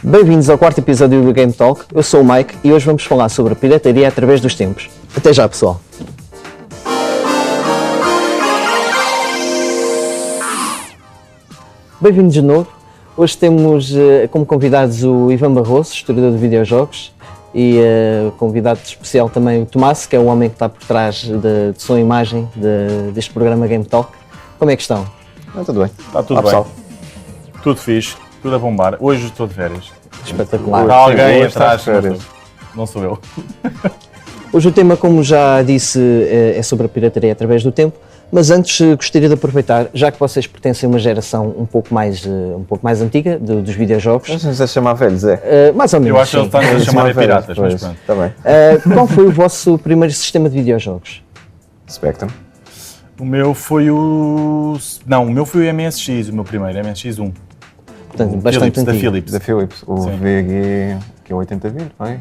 Bem-vindos ao quarto episódio do Game Talk. Eu sou o Mike e hoje vamos falar sobre a pirataria através dos tempos. Até já, pessoal! Bem-vindos de novo. Hoje temos como convidados o Ivan Barroso, historiador de videojogos, e convidado especial também o Tomás, que é o homem que está por trás de som e imagem deste programa Game Talk. Como é que estão? Tudo bem. Está tudo bem. Pessoal. Tudo fixe, tudo a bombar. Hoje estou de férias. Espetacular. Está alguém hoje atrás, estás de férias. não sou eu. Hoje o tema, como já disse, é sobre a pirataria através do tempo, mas antes gostaria de aproveitar, já que vocês pertencem a uma geração um pouco mais antiga dos videojogos. Não sei se é chamar velhos, é. Mais ou menos. Eu acho que ele está a chamar de piratas, mas pronto. Está bem. Qual foi o vosso primeiro sistema de videojogos? Spectrum. O meu foi o... Não, o meu foi o MSX, o meu primeiro, MSX1. Portanto, O bastante Philips, da antigo. Philips. Da Philips. O Sim. VG, que é 8020, não é?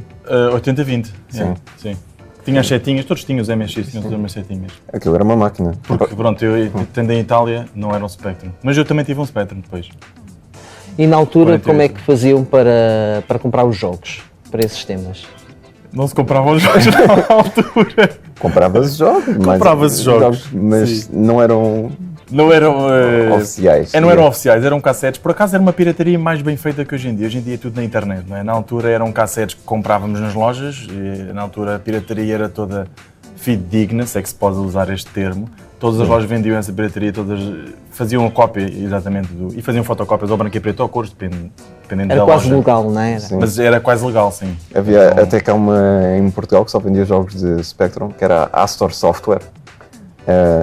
8020. Sim. Sim. Tinha as setinhas, todos tinham os MSX, tinham todas as setinhas. Aquilo era uma máquina. Porque, pronto, eu tendo em Itália, não era um Spectrum. Mas eu também tive um Spectrum depois. E na altura, 48. como é que faziam para comprar os jogos para esses sistemas? Não se compravam os jogos na altura. Comprava-se jogos. Comprava-se jogos, mas sim. não eram Não eram... oficiais. Não eram oficiais, eram cassetes. Por acaso era uma pirataria mais bem feita que hoje em dia. Hoje em dia é tudo na internet, não é? Na altura eram cassetes que comprávamos nas lojas. E na altura a pirataria era toda fidedigna, se é que se pode usar este termo. Todas as lojas vendiam essa pirataria, todas faziam a cópia exatamente e faziam fotocópias ou branco e preto ou cores, dependendo Era da quase loja. legal, não era? Sim. Mas era quase legal, sim. Havia até cá uma em Portugal que só vendia jogos de Spectrum, que era a Astor Software.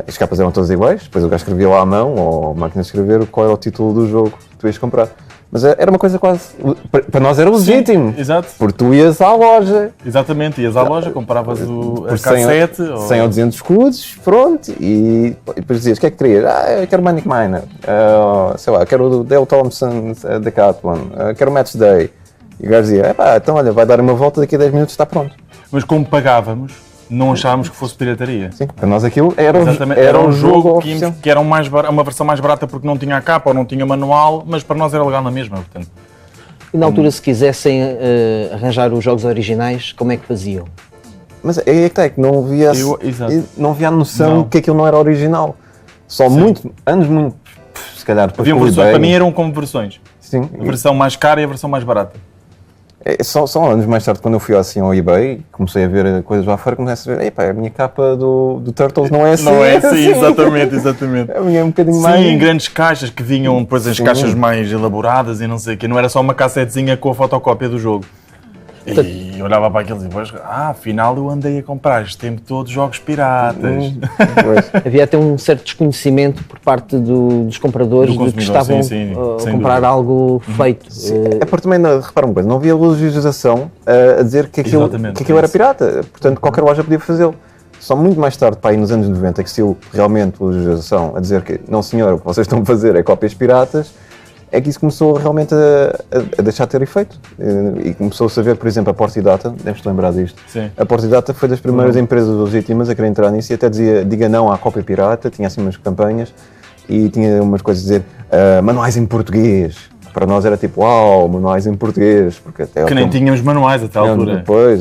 As capas eram todas iguais, depois o gajo escrevia lá à mão, ou a máquina de escrever, qual era o título do jogo que tu ias comprar. Mas era uma coisa quase... Para nós era legítimo, Exato, porque tu ias à loja, exatamente. Ias à loja, compravas a por 100 cassete. 100 ou 200 escudos, pronto, e depois dizias, o que é que querias? Eu quero Manic Miner, sei lá, quero o Dale Thompson Decathlon, quero o Match Day. E o gajo dizia, então olha, vai dar uma volta, daqui a 10 minutos está pronto. Mas como pagávamos, não achávamos que fosse pirataria. Sim, para nós aquilo era Era um jogo que, oficial. que era uma versão mais barata porque não tinha a capa ou não tinha manual, mas para nós era legal na mesma, portanto. E na altura, se quisessem arranjar os jogos originais, como é que faziam? Mas aí é que está, é que não havia, Exato. não havia a noção Não. que aquilo não era original. Só anos muito, se calhar, depois Haviam com o versões, eBay. para mim eram como versões. Sim, A versão mais cara e a versão mais barata. só anos mais tarde, quando eu fui assim ao eBay, comecei a ver coisas lá fora, comecei a ver, a minha capa do Turtles não é assim. Não é assim, exatamente. A minha é um bocadinho Sim, mais... em grandes caixas que vinham depois as Sim. caixas mais elaboradas e não sei o quê. Não era só uma cassetezinha com a fotocópia do jogo. E olhava para aquilo e depois, afinal eu andei a comprar este tempo todo jogos piratas. Pois. Havia até um certo desconhecimento por parte dos compradores Do de que consumidor, estavam sim, a sem comprar dúvida. algo feito. É porque também, repara uma coisa, não havia legislação a dizer que aquilo, Exatamente, era isso. pirata, portanto qualquer loja podia fazê-lo. Só muito mais tarde, para aí nos anos 90, que se viu realmente legislação a dizer que não senhor, o que vocês estão a fazer é cópias piratas, é que isso começou realmente a deixar de ter efeito. E começou-se a ver, por exemplo, a Portidata, deves-te lembrar disto. Sim. A Portidata foi das primeiras empresas legítimas a querer entrar nisso e até dizia, diga não à cópia pirata, tinha assim umas campanhas e tinha umas coisas a dizer, manuais em português. Para nós era tipo, uau, manuais em português. Porque até Que nem tínhamos manuais até à altura. Depois,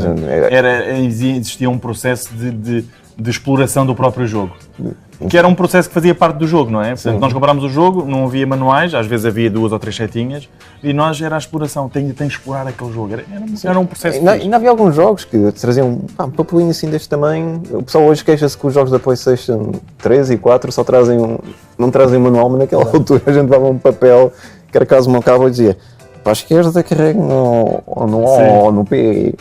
Existia um processo de exploração do próprio jogo. Que era um processo que fazia parte do jogo, não é? Portanto, nós comprámos o jogo, não havia manuais, às vezes havia 2 ou 3 setinhas, e nós era a exploração, tem de explorar aquele jogo. Era um processo fixe. Ainda havia alguns jogos que traziam um papelinho assim deste tamanho. O pessoal hoje queixa-se que os jogos da PlayStation 3 e 4 só trazem não trazem manual, mas naquela altura a gente dava um papel que era caso uma cabo e dizia para a esquerda carregue no O ou no P,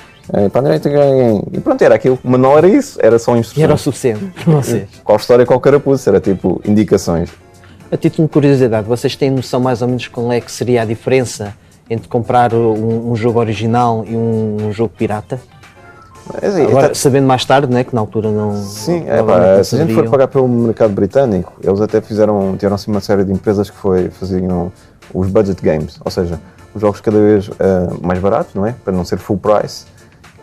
para a direita carregue. E pronto, era aquilo. O manual era isso, era só instruções. E era o suficiente para vocês. Qual história, qual carapuço, era tipo indicações. A título de curiosidade, vocês têm noção mais ou menos qual é que seria a diferença entre comprar um jogo original e um jogo pirata? Mas, assim, Agora, sabendo mais tarde, né, que na altura não... sim, provavelmente não se a gente for saberiam. pagar pelo mercado britânico, eles até tiveram assim uma série de empresas que faziam os budget games, ou seja, os jogos cada vez mais baratos, não é? Para não ser full price,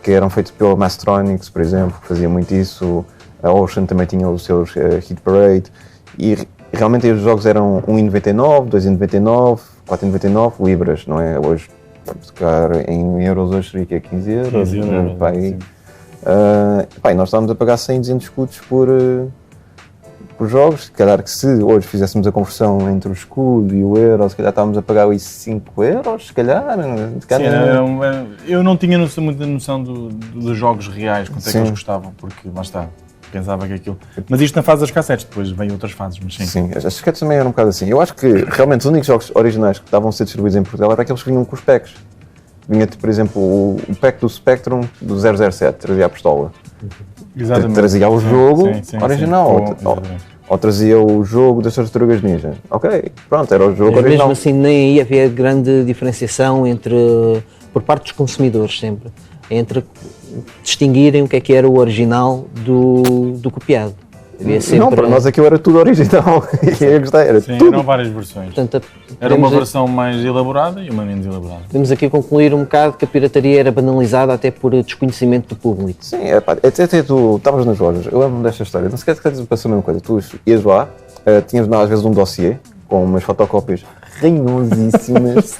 que eram feitos pela Mastronics, por exemplo, que fazia muito isso, a Ocean também tinha os seus Hit Parade, e realmente os jogos eram 1,99, 2,99, 4,99 libras, não é? Hoje para tocar em euros hoje seria que é 15 euros. 15 euros, Pá, e, sim. pá, e nós estávamos a pagar 100, 200 escudos por jogos. Se calhar que se hoje fizéssemos a conversão entre o escudo e o euro, se calhar estávamos a pagar aí 5 euros, se calhar. Eu não tinha muita noção dos jogos reais, quanto é que Sim. eles custavam, porque lá está, pensava que aquilo... Mas isto na fase das cassetes, depois vem outras fases, mas sim. Sim, as disquetes também eram um bocado assim. Eu acho que realmente os únicos jogos originais que estavam a ser distribuídos em Portugal eram aqueles que vinham com os packs. Vinha, por exemplo, o pack do Spectrum do 007, trazia a pistola. Exatamente. Trazia o jogo original. Sim. Ou trazia o jogo das Tartarugas Ninja. Ok, pronto, era o jogo Mas original. mesmo assim nem aí havia grande diferenciação por parte dos consumidores sempre, entre distinguirem o que era o original do copiado. Havia sempre, Não, para nós aquilo era tudo original. E eu gostei, era Sim, tudo. eram várias versões. Portanto, Era uma podemos- versão mais elaborada e uma menos elaborada. Podemos aqui concluir um bocado que a pirataria era banalizada até por desconhecimento do público. Sim, pá, até tu estavas nas lojas, eu lembro-me desta história, não sei se quer passou a mesma coisa, tu ias lá, tinhas às vezes um dossiê com umas fotocópias ranhosíssimas,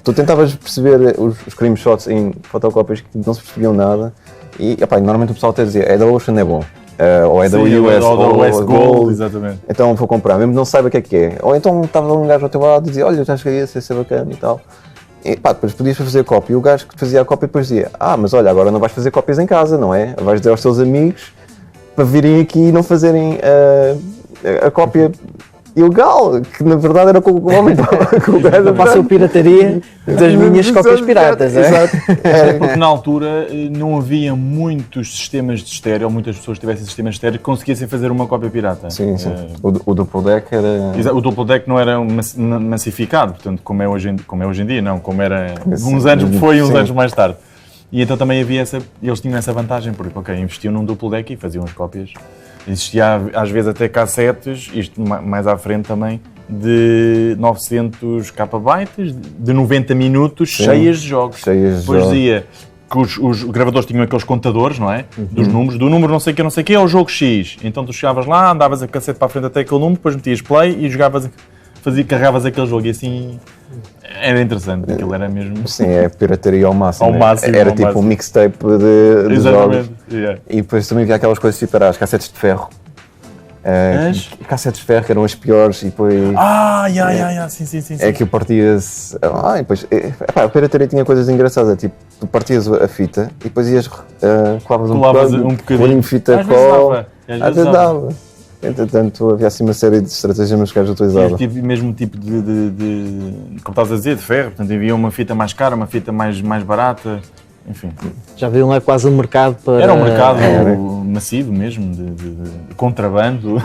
tu tentavas perceber os screenshots em fotocópias que não se percebiam nada e normalmente o pessoal até dizia, é da Ocean é bom, ou é da Sim, US, ou da ou US Gold, exatamente. então vou comprar, mesmo não saiba o que é, ou então estava um gajo ao teu lado e dizia, olha, já cheguei a ser bacana e tal. E pá, depois podias fazer cópia e o gajo que fazia a cópia depois dizia, mas olha, agora não vais fazer cópias em casa, não é? Vais dizer aos teus amigos para virem aqui e não fazerem a cópia ilegal, que na verdade era com o homem com o gajo. Eu faço a pirataria das minhas cópias piratas, é? Exato. Porque na altura não havia muitos sistemas de estéreo, ou muitas pessoas que tivessem sistemas de estéreo que conseguissem fazer uma cópia pirata. Sim. O duplo deck era... O duplo deck não era massificado, portanto, como é hoje em dia, não, como era Sim. uns anos depois e uns Sim. anos mais tarde. E então também havia eles tinham essa vantagem, porque, investiam num duplo deck e faziam as cópias. Existia às vezes até cassetes, isto mais à frente também, de 900 KB, de 90 minutos, Sim. cheias de jogos. Cheias de Depois jogos. dizia que os gravadores tinham aqueles contadores, não é? Dos números, do número não sei o que é o jogo X. Então tu chegavas lá, andavas a cassete para a frente até aquele número, depois metias play e jogavas, carregavas aquele jogo e assim era interessante, aquilo era mesmo... Sim, é pirataria ao máximo. Ao máximo, Era ao tipo máximo. um mixtape de jogos. Exatamente. Yeah. E depois também havia aquelas coisas tipo, as cassetes de ferro. Cassetes de ferro que eram as piores e depois Sim. é que partia-se. E depois, a pirataria tinha coisas engraçadas, tipo, tu partias a fita e depois ias, colavas Colavas um um bocadinho. folhinho de fita Às vezes cola. dava, às Às vezes dava. Entretanto, havia assim uma série de estratégias que os gajos utilizavam. Mesmo tipo como estás a dizer, de ferro, portanto havia uma fita mais cara, uma fita mais barata, enfim. Já viram lá quase um mercado para... Era um mercado massivo mesmo, de contrabando,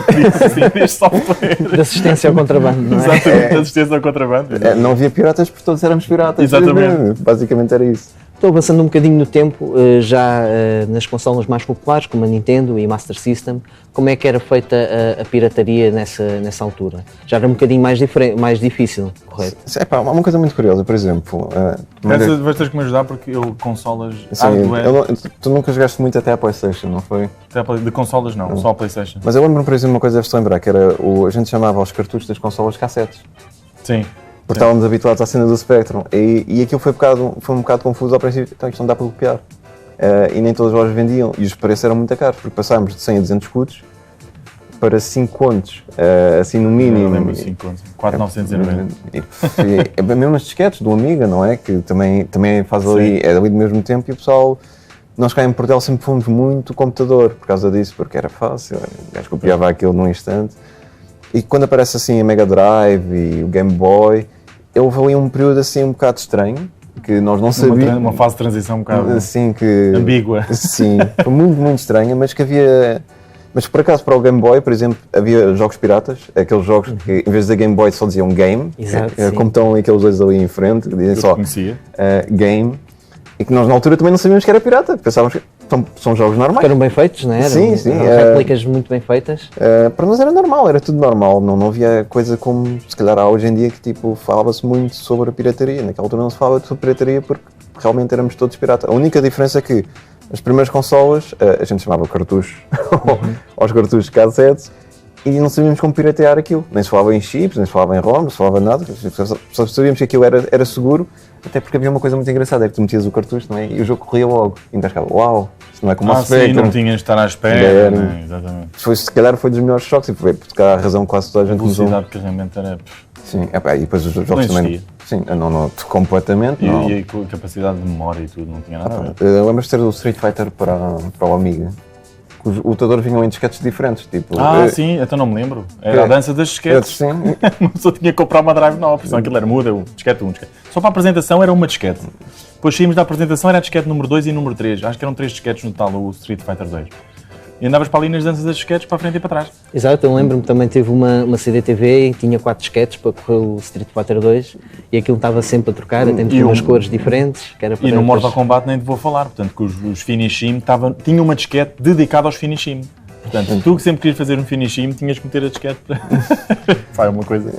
deste software. de assistência ao contrabando, não é? Exatamente, de assistência ao contrabando. Não havia piratas porque todos éramos piratas. Exatamente. Basicamente era isso. Estou avançando um bocadinho no tempo, já nas consolas mais populares, como a Nintendo e a Master System, como é que era feita a pirataria nessa altura? Já era um bocadinho mais difícil, correto? Uma coisa muito curiosa, por exemplo... Vais ter que me ajudar porque consolas hardware, tu nunca jogaste muito até a PlayStation, não foi? de consolas não, só a PlayStation. Mas eu lembro-me, por exemplo, uma coisa deves-te lembrar, que era a gente chamava os cartuchos das consolas cassetes. Sim. Porque estávamos habituados à cena do Spectrum. E aquilo foi um bocado confuso ao princípio. Então isto não dá para copiar. E nem todas as lojas vendiam. E os preços eram muito caros, porque passámos de 100 a 200 escudos para 5 contos, assim no mínimo. Eu lembro 5 contos, 4,990. É mesmo as disquetes do Amiga, não é? Que também faz ali, é ali do mesmo tempo e o pessoal... Nós cá em Portugal sempre fomos muito computador por causa disso, porque era fácil, o gajo copiava aquilo num instante. E quando aparece assim a Mega Drive e o Game Boy, houve ali um período assim um bocado estranho, que nós não sabíamos. Uma fase de transição um bocado assim, que, ambígua. Sim, foi muito, muito estranha, mas que havia... Mas por acaso para o Game Boy, por exemplo, havia jogos piratas, aqueles jogos que em vez de Game Boy só diziam Game, Exato, como estão aqueles dois ali em frente, que dizem só conhecia. Game, e que nós na altura também não sabíamos que era pirata, pensávamos que são jogos normais. Eram bem feitos, não é? Sim. Eram réplicas muito bem feitas. Para nós era normal, era tudo normal, não havia coisa como se calhar há hoje em dia que tipo falava-se muito sobre a pirataria. Naquela altura não se falava sobre pirataria porque realmente éramos todos piratas. A única diferença é que as primeiras consolas, a gente chamava cartuchos, aos cartuchos cassetes, e não sabíamos como piratear aquilo. Nem se falava em chips, nem se falava em ROM, não se falava nada. Só sabíamos que aquilo era seguro, até porque havia uma coisa muito engraçada, é que tu metias o cartucho, não é? E o jogo corria logo. E então ficava, uau, isto não é como a sim, Spectrum. não tinhas de estar à espera. Né? Exatamente. Se calhar foi dos melhores choques, e foi porque há a razão quase toda a gente A velocidade de carregamento era... Sim, e depois os jogos também... Sim, não, completamente não. E a capacidade de memória e tudo, não tinha nada a ver. Lembras de ter o Street Fighter para o Amiga? Os lutadores vinham em disquetes diferentes, tipo... Sim, então não me lembro. Era a dança das disquetes. Sim. Uma pessoa tinha que comprar uma drive nova, porque senão aquilo era muda, disquete 1, disquete. Só para a apresentação era uma disquete. Depois saímos da apresentação, era a disquete número 2 e número 3. Acho que eram 3 disquetes no total, o Street Fighter 2. E andavas para ali nas danças das disquetes, para a frente e para trás. Exato, eu lembro-me também teve uma CDTV e tinha 4 disquetes para correr o Street Fighter 2 e aquilo estava sempre a trocar, até com umas cores diferentes. Que era para e no Mortal Kombat nem te vou falar, portanto, que os Finishim tinha uma disquete dedicada aos Finishim. Portanto, tu que sempre querias fazer um Finishim, tinhas que meter a disquete para... Pá, é uma coisa...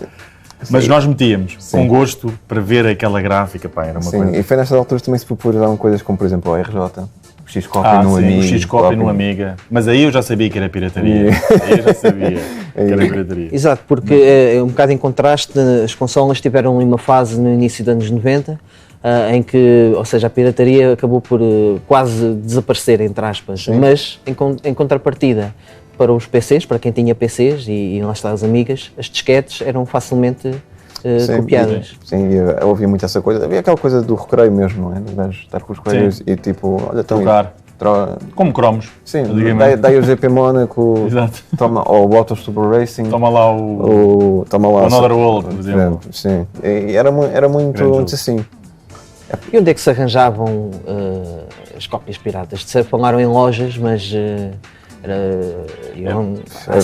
Mas nós metíamos, com gosto, para ver aquela gráfica, pá, era uma coisa... E foi nestas alturas também se popularizaram coisas como, por exemplo, o RJ. O X-Copy no Amiga. O X-Copy no Amiga. Mas aí eu já sabia que era pirataria. Aí eu já sabia que era pirataria. Exato, porque é um bocado em contraste, as consolas tiveram ali uma fase no início dos anos 90, em que, ou seja, a pirataria acabou por quase desaparecer, entre aspas. Sim. Mas, em contrapartida, para os PCs, para quem tinha PCs, e lá está as Amigas, as disquetes eram facilmente... copiadas. Sim, eu ouvia muito essa coisa. Havia aquela coisa do recreio mesmo, não é? De estar com os colegas e tipo, olha, trocar. Como cromos. Sim, daí o GP Mónaco, exato. Ou o Auto Super Racing. Toma lá o Another World, por exemplo. Sim, e era muito assim. E onde é que se arranjavam as cópias piratas? De ser, falaram em lojas, mas...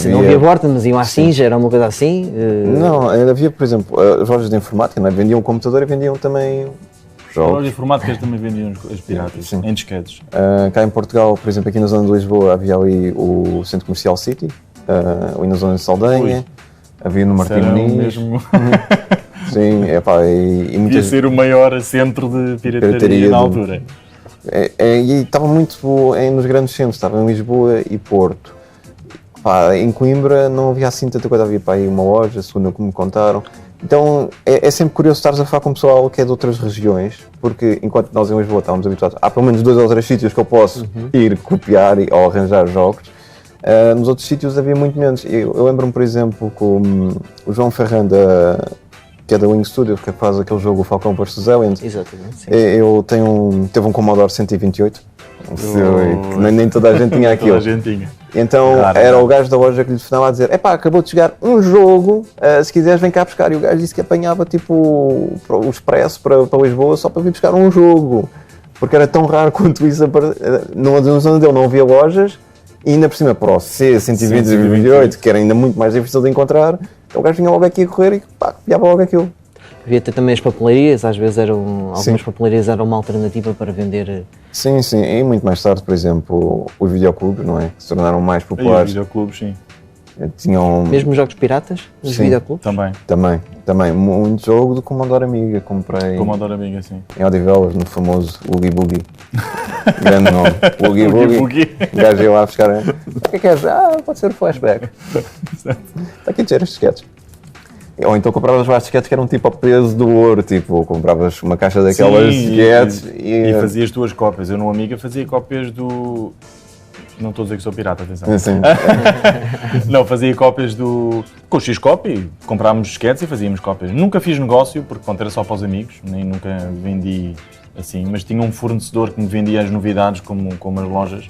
não havia volta, mas iam à Sinja, era uma coisa assim? Não, havia, por exemplo, as lojas de informática, não é? Vendiam o computador e vendiam também jogos. As lojas de informáticas também vendiam as piratas, em disquetes. Cá em Portugal, por exemplo, aqui na zona de Lisboa, havia ali o Centro Comercial City, ali na zona de Saldanha, havia no Martim Muniz. Sim, e muitas... Devia ser o maior centro de pirataria na altura. E estava muito nos grandes centros, estava em Lisboa e Porto. Em Coimbra não havia assim tanta coisa, havia para aí uma loja, segundo o que me contaram. Então é sempre curioso estares a falar com o pessoal que é de outras regiões, porque enquanto nós em Lisboa estávamos habituados, há pelo menos 2 ou 3 sítios que eu posso ir copiar ou arranjar jogos. Nos outros sítios havia muito menos. Eu lembro-me, por exemplo, com o João Ferranda, que é da Wing Studios, que faz aquele jogo o Falcão vs Aliens. Exatamente, sim. Teve um Commodore 128, que nem toda a gente tinha aquilo. Toda a gente tinha. Então era o gajo da loja que lhe telefonava a dizer: acabou de chegar um jogo, se quiseres vem cá buscar. E o gajo disse que apanhava tipo o expresso para Lisboa só para vir buscar um jogo, porque era tão raro quanto isso. Na zona dele não havia lojas, e ainda por cima para o C120 e 128, que era ainda muito mais difícil de encontrar. Então o gajo vinha logo aqui a correr e copiava logo aquilo. Havia também as papelarias, às vezes algumas papelarias eram uma alternativa para vender. Sim, e muito mais tarde, por exemplo, os videoclubes, não é? Que se tornaram mais populares. Os videoclubes, sim. Tinham... Mesmo jogos piratas nos videoclubes? Também. Muito jogo do Commodore Amiga, comprei. Commodore Amiga, sim. Em Odivelas, no famoso Oogie Boogie. Grande nome. Oogie Boogie. O gajo ia lá buscar. O que é que és? Pode ser o Flashback. Está aqui a dizer estes sketches. Ou então compravas vários disquetes que eram tipo ao peso do ouro, tipo, compravas uma caixa daquelas disquetes e fazias duas cópias. Eu no Amiga fazia cópias do... Não estou a dizer que sou pirata, atenção. Sim. Não, fazia cópias do... Com o X-Copy, comprávamos disquetes e fazíamos cópias. Nunca fiz negócio, porque era só para os amigos, nem nunca vendi assim, mas tinha um fornecedor que me vendia as novidades, como as lojas,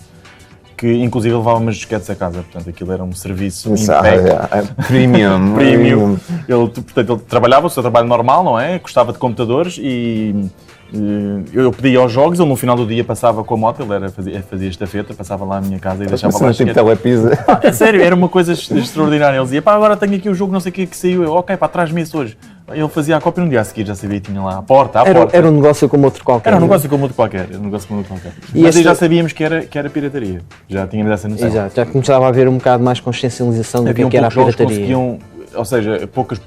que inclusive levava umas disquetes a casa, portanto aquilo era um serviço premium. Ele trabalhava o seu trabalho normal, não é? Gostava de computadores e eu pedia aos jogos, ele no final do dia passava com a moto, ele fazia estafeta, passava lá à minha casa e deixava lá as tipo telepisa. É sério, era uma coisa extraordinária. Ele dizia, agora tenho aqui o jogo, não sei o que saiu, eu, traz-me isso hoje. Ele fazia a cópia no dia a seguir, já sabia, tinha lá à porta. Era um negócio como outro qualquer. Era um negócio como outro qualquer. Mas aí já sabíamos que era pirataria. Já tínhamos essa noção. Exato, já começava a haver um bocado mais consciencialização do que era a pirataria. Ou seja, poucos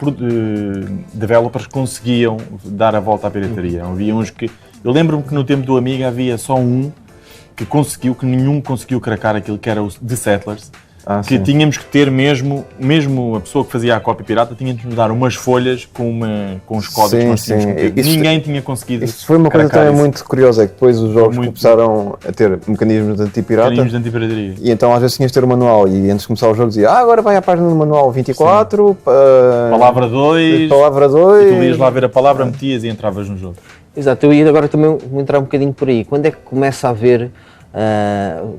developers conseguiam dar a volta à pirataria. Havia uns que... Eu lembro-me que no tempo do Amiga havia só um que nenhum conseguiu cracar aquilo, que era o The Settlers, que sim. tínhamos que ter mesmo a pessoa que fazia a cópia pirata tinha de nos dar umas folhas com os códigos que nós tínhamos que ter. Ninguém tinha conseguido. Isso foi uma coisa cracar também isso. muito curiosa, é que depois os jogos começaram a ter mecanismos de antipirata. Mecanismos de antipirataria. E então às vezes tinhas de ter o manual e antes de começar o jogo dizia agora vai à página do manual 24, Palavra 2, palavra 2. e tu ias lá ver a palavra, metias e entravas no jogo. Exato, eu ia agora também vou entrar um bocadinho por aí. Quando é que começa a haver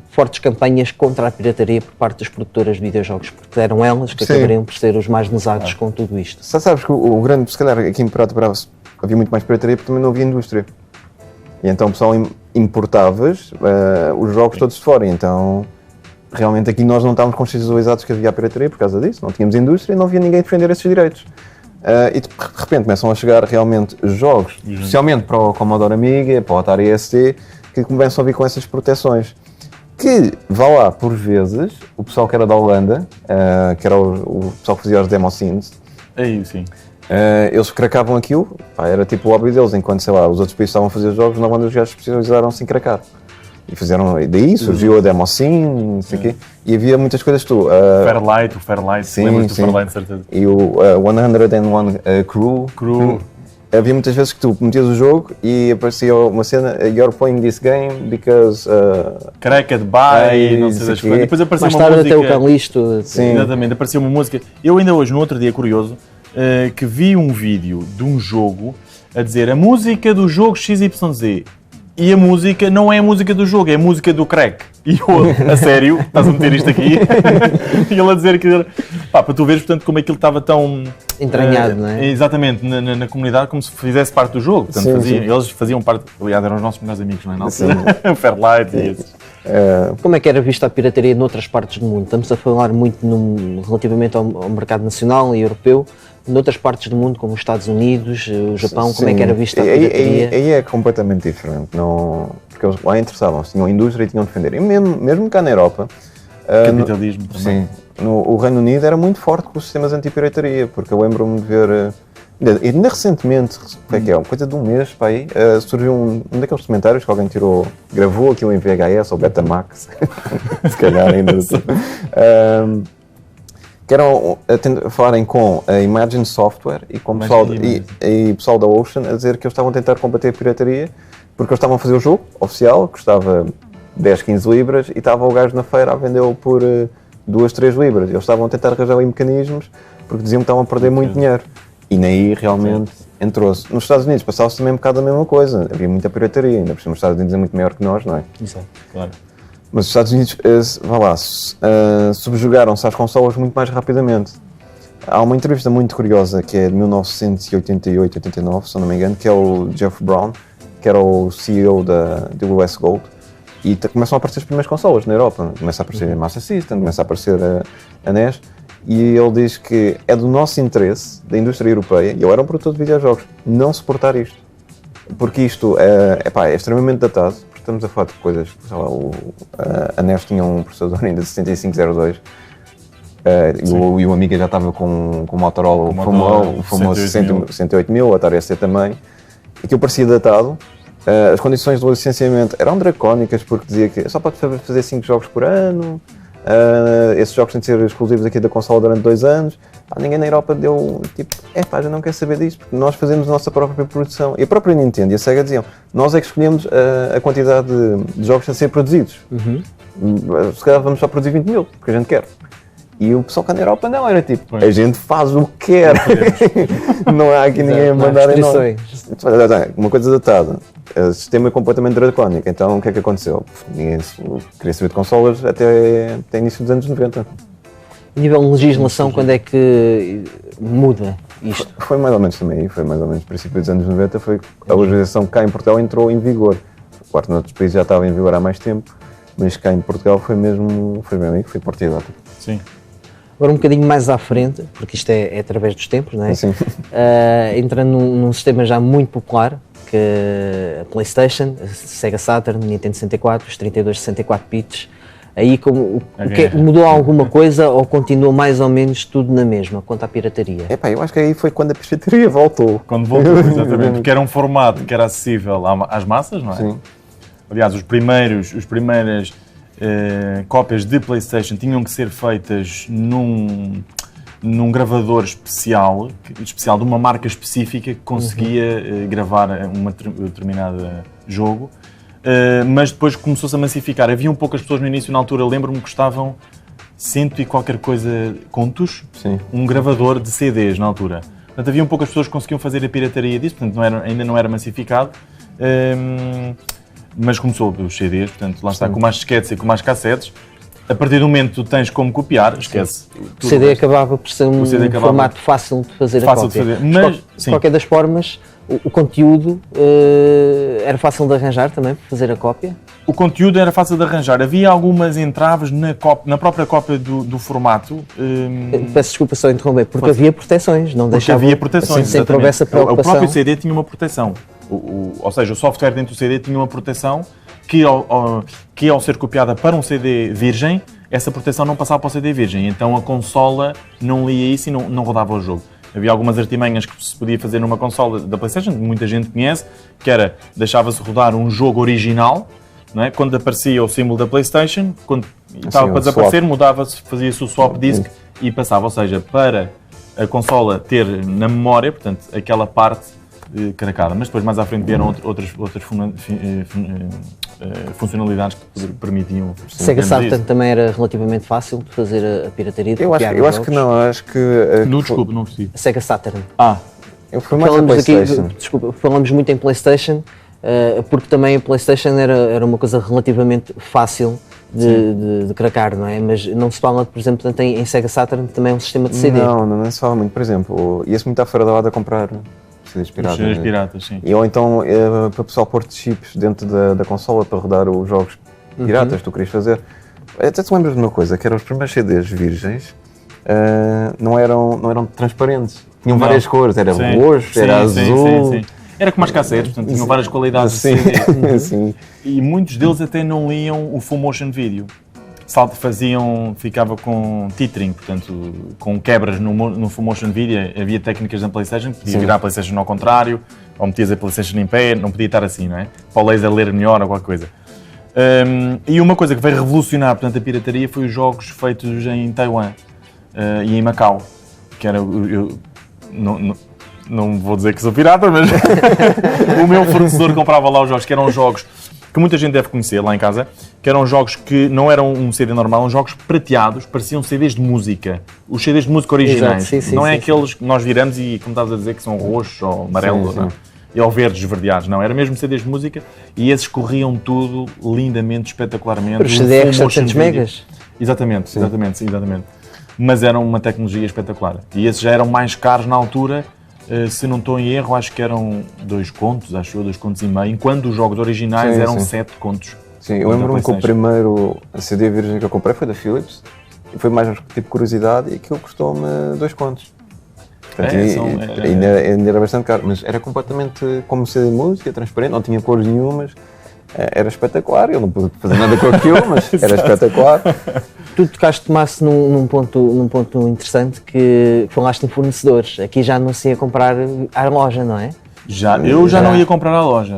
fortes campanhas contra a pirataria por parte das produtoras de videojogos? Porque eram elas que Sim. acabariam por ser os mais lesados com tudo isto. Sabes que o grande, se calhar aqui em Prato Bravo havia muito mais pirataria porque também não havia indústria. E então o pessoal importava os jogos todos de fora. E então realmente aqui nós não estávamos consciencializados que havia a pirataria por causa disso. Não tínhamos indústria e não havia ninguém a defender esses direitos. E de repente começam a chegar realmente jogos, especialmente para o Commodore Amiga, para o Atari ST, que começam a vir com essas proteções. Que, vá lá, por vezes, o pessoal que era da Holanda, que era o pessoal que fazia os demo scenes, Aí sim. eles cracavam aquilo, pá, era tipo o hobby deles, enquanto, sei lá, os outros países estavam a fazer jogos, na Holanda os gajos especializaram-se em cracar. E daí surgiu a demo scene, não sei o quê, e havia muitas coisas que tu... O Fairlight, sim, lembras do sim. Fairlight, de certeza. E o 101 Crew. Havia muitas vezes que tu metias o jogo e aparecia uma cena you're playing this game because... Cracked by, não sei das quê. coisas. E depois apareceu Mais uma tarde música... até o Calixto. Sim. Exatamente, apareceu uma música. Eu ainda hoje, no outro dia, curioso, que vi um vídeo de um jogo a dizer a música do jogo XYZ. E a música não é a música do jogo, é a música do crack. E eu, a sério, estás a meter isto aqui? E ele a dizer que... Pá, para tu veres, portanto, como aquilo estava tão... Entranhado, não é? Exatamente, na comunidade, como se fizesse parte do jogo. Portanto, Sim, sim. eles faziam parte... Aliás, eram os nossos melhores amigos, não é? Não? Sim. O Fairlight e esses. Como é que era vista a pirataria noutras partes do mundo? Estamos a falar muito relativamente ao mercado nacional e europeu. Noutras partes do mundo, como os Estados Unidos, o Japão, como é que era vista a pirataria? Aí é completamente diferente, não, porque eles lá interessavam-se, tinham indústria e tinham de defender. E mesmo cá na Europa... Capitalismo também. Sim, o Reino Unido era muito forte com os sistemas anti-pirataria, porque eu lembro-me de ver... ainda recentemente, uma coisa de um mês para aí, surgiu um daqueles documentários que alguém gravou aquilo em VHS ou Betamax, se calhar ainda... que eram a falarem com a Imagine Software e com o pessoal da Ocean a dizer que eles estavam a tentar combater a pirataria porque eles estavam a fazer o jogo oficial, que custava 10, 15 libras e estava o gajo na feira a vendê-lo por 2, 3 libras. Eles estavam a tentar arranjar ali mecanismos porque diziam que estavam a perder muito dinheiro. E naí realmente entrou-se. Nos Estados Unidos passava-se também um bocado a mesma coisa. Havia muita pirataria, ainda por cima os Estados Unidos é muito maior que nós, não é? Exato. Claro. Mas os Estados Unidos, subjugaram-se às consolas muito mais rapidamente. Há uma entrevista muito curiosa, que é de 1988-89, se eu não me engano, que é o Jeff Brown, que era o CEO da US Gold, e começam a aparecer as primeiras consolas na Europa. Começa a aparecer a Master System, começa a aparecer a NES, e ele diz que é do nosso interesse, da indústria europeia, e eu era um produtor de videojogos, não suportar isto. Porque isto é extremamente datado. Estamos a falar de coisas, sei lá, a NES tinha um processador ainda de 7502 e o Amiga já estava com o Motorola, o famoso 108.000, o Atari ST também. Aquilo parecia datado. As condições do licenciamento eram dracónicas porque dizia que só pode fazer 5 jogos por ano, esses jogos têm de ser exclusivos aqui da consola durante 2 anos. Ninguém na Europa deu tipo, já não quer saber disto, porque nós fazemos a nossa própria produção. E a própria Nintendo e a Sega diziam, nós é que escolhemos a quantidade de jogos a ser produzidos. Se calhar vamos só produzir 20 mil, porque a gente quer. E o pessoal cá na Europa não, era tipo, a gente faz o que quer. Não há aqui ninguém a mandar em nós. Uma coisa datada. O sistema é completamente dracónico, então o que é que aconteceu? Ninguém queria saber de consolas até início dos anos 90. A nível de legislação, quando é que muda isto? Foi mais ou menos também, foi mais ou menos no princípio dos anos 90, foi a legislação que cá em Portugal entrou em vigor. Claro que noutros países já estava em vigor há mais tempo, mas cá em Portugal foi mesmo aí que foi porta data. Sim. Agora um bocadinho mais à frente, porque isto é através dos tempos, não é? Sim. Entrando num sistema já muito popular, que a PlayStation, a Sega Saturn, Nintendo 64, os 32, 64 bits, aí mudou alguma coisa ou continua mais ou menos tudo na mesma, quanto à pirataria? Eu acho que aí foi quando a pirataria voltou. Quando voltou, exatamente, porque era um formato que era acessível às massas, não é? Sim. Aliás, os primeiros cópias de PlayStation tinham que ser feitas num gravador especial de uma marca específica que conseguia gravar um determinado jogo. Mas depois começou-se a massificar. Haviam poucas pessoas no início, na altura, lembro-me que custavam 100 e qualquer coisa contos, um gravador de CDs na altura. Portanto, haviam poucas pessoas que conseguiam fazer a pirataria disso, portanto ainda não era massificado. Mas começou os CDs, portanto, lá está, com mais disquetes e com mais cassetes. A partir do momento que tu tens como copiar, esquece. O CD acabava por ser um formato fácil de fazer a cópia. Mas, de qualquer das formas, o conteúdo era fácil de arranjar também, para fazer a cópia? O conteúdo era fácil de arranjar. Havia algumas entraves na própria cópia do formato. Peço desculpa só interromper, porque havia proteções, não deixava. Havia proteções, sempre houve essa preocupação. O próprio CD tinha uma proteção. Ou seja, o software dentro do CD tinha uma proteção que ao ser copiada para um CD virgem, essa proteção não passava para o CD virgem. Então a consola não lia isso e não rodava o jogo. Havia algumas artimanhas que se podia fazer numa consola da PlayStation, que muita gente conhece, que era, deixava-se rodar um jogo original, não é? Quando aparecia o símbolo da PlayStation, quando estava para desaparecer, mudava-se, fazia-se o swap disk e passava. Ou seja, para a consola ter na memória, portanto, aquela parte caracada. Mas depois, mais à frente, vieram outras funcionalidades que permitiam... Sega Saturn também era relativamente fácil de fazer a pirataria, de copiar eu acho que não, acho que... Desculpe, não percebi. Sega Saturn. Eu fui mais a PlayStation. Desculpa, falamos muito em PlayStation, porque também a PlayStation era uma coisa relativamente fácil de cracar, não é? Mas não se fala, por exemplo, em Sega Saturn também é um sistema de CD. Não se fala muito. Por exemplo, ia-se muito à Feira da Lada a comprar CDs piratas. CDs piratas, sim. Ou então, para o pessoal pôr chips dentro da consola para rodar os jogos piratas que tu querias fazer. Até te lembras de uma coisa, que eram os primeiros CDs virgens, não eram transparentes. Tinham várias cores, era roxo, era azul. Sim. Era como as cassetes, portanto tinham várias qualidades de CD. Sim. E muitos deles até não liam o full motion video. Ficava com tethering, portanto, com quebras no full motion video. Havia técnicas na PlayStation, podia virar a PlayStation ao contrário, ou metias a PlayStation em pé, não podia estar assim, não é? Para o laser ler melhor ou qualquer coisa. E uma coisa que veio revolucionar, portanto, a pirataria foi os jogos feitos em Taiwan e em Macau, que era... Não vou dizer que sou pirata, mas o meu fornecedor comprava lá os jogos, que eram jogos que muita gente deve conhecer lá em casa, que eram jogos que não eram um CD normal, eram jogos prateados, pareciam CDs de música. Os CDs de música originais. Exato, não é aqueles que nós viramos e, como estavas a dizer, que são roxos ou amarelos, ou verdes esverdeados. Não, era mesmo CDs de música e esses corriam tudo lindamente, espetacularmente. Os CDs 700 megas? Exatamente. Mas eram uma tecnologia espetacular. E esses já eram mais caros na altura. Se não estou em erro, acho que eram 2 contos, 2 contos e meio, enquanto os jogos originais eram 7 contos. Sim, eu lembro-me que o primeiro CD virgem que eu comprei foi da Philips, e foi mais tipo curiosidade, e aquilo custou-me 2 contos. Portanto, ainda era bastante caro, mas era completamente como CD de música, transparente, não tinha cores nenhumas, era espetacular, eu não pude fazer nada com aquilo, mas era espetacular. Tu tocaste, Tomás, num ponto interessante, que falaste em fornecedores. Aqui já não se ia comprar à loja, não é? Eu já não ia comprar à loja.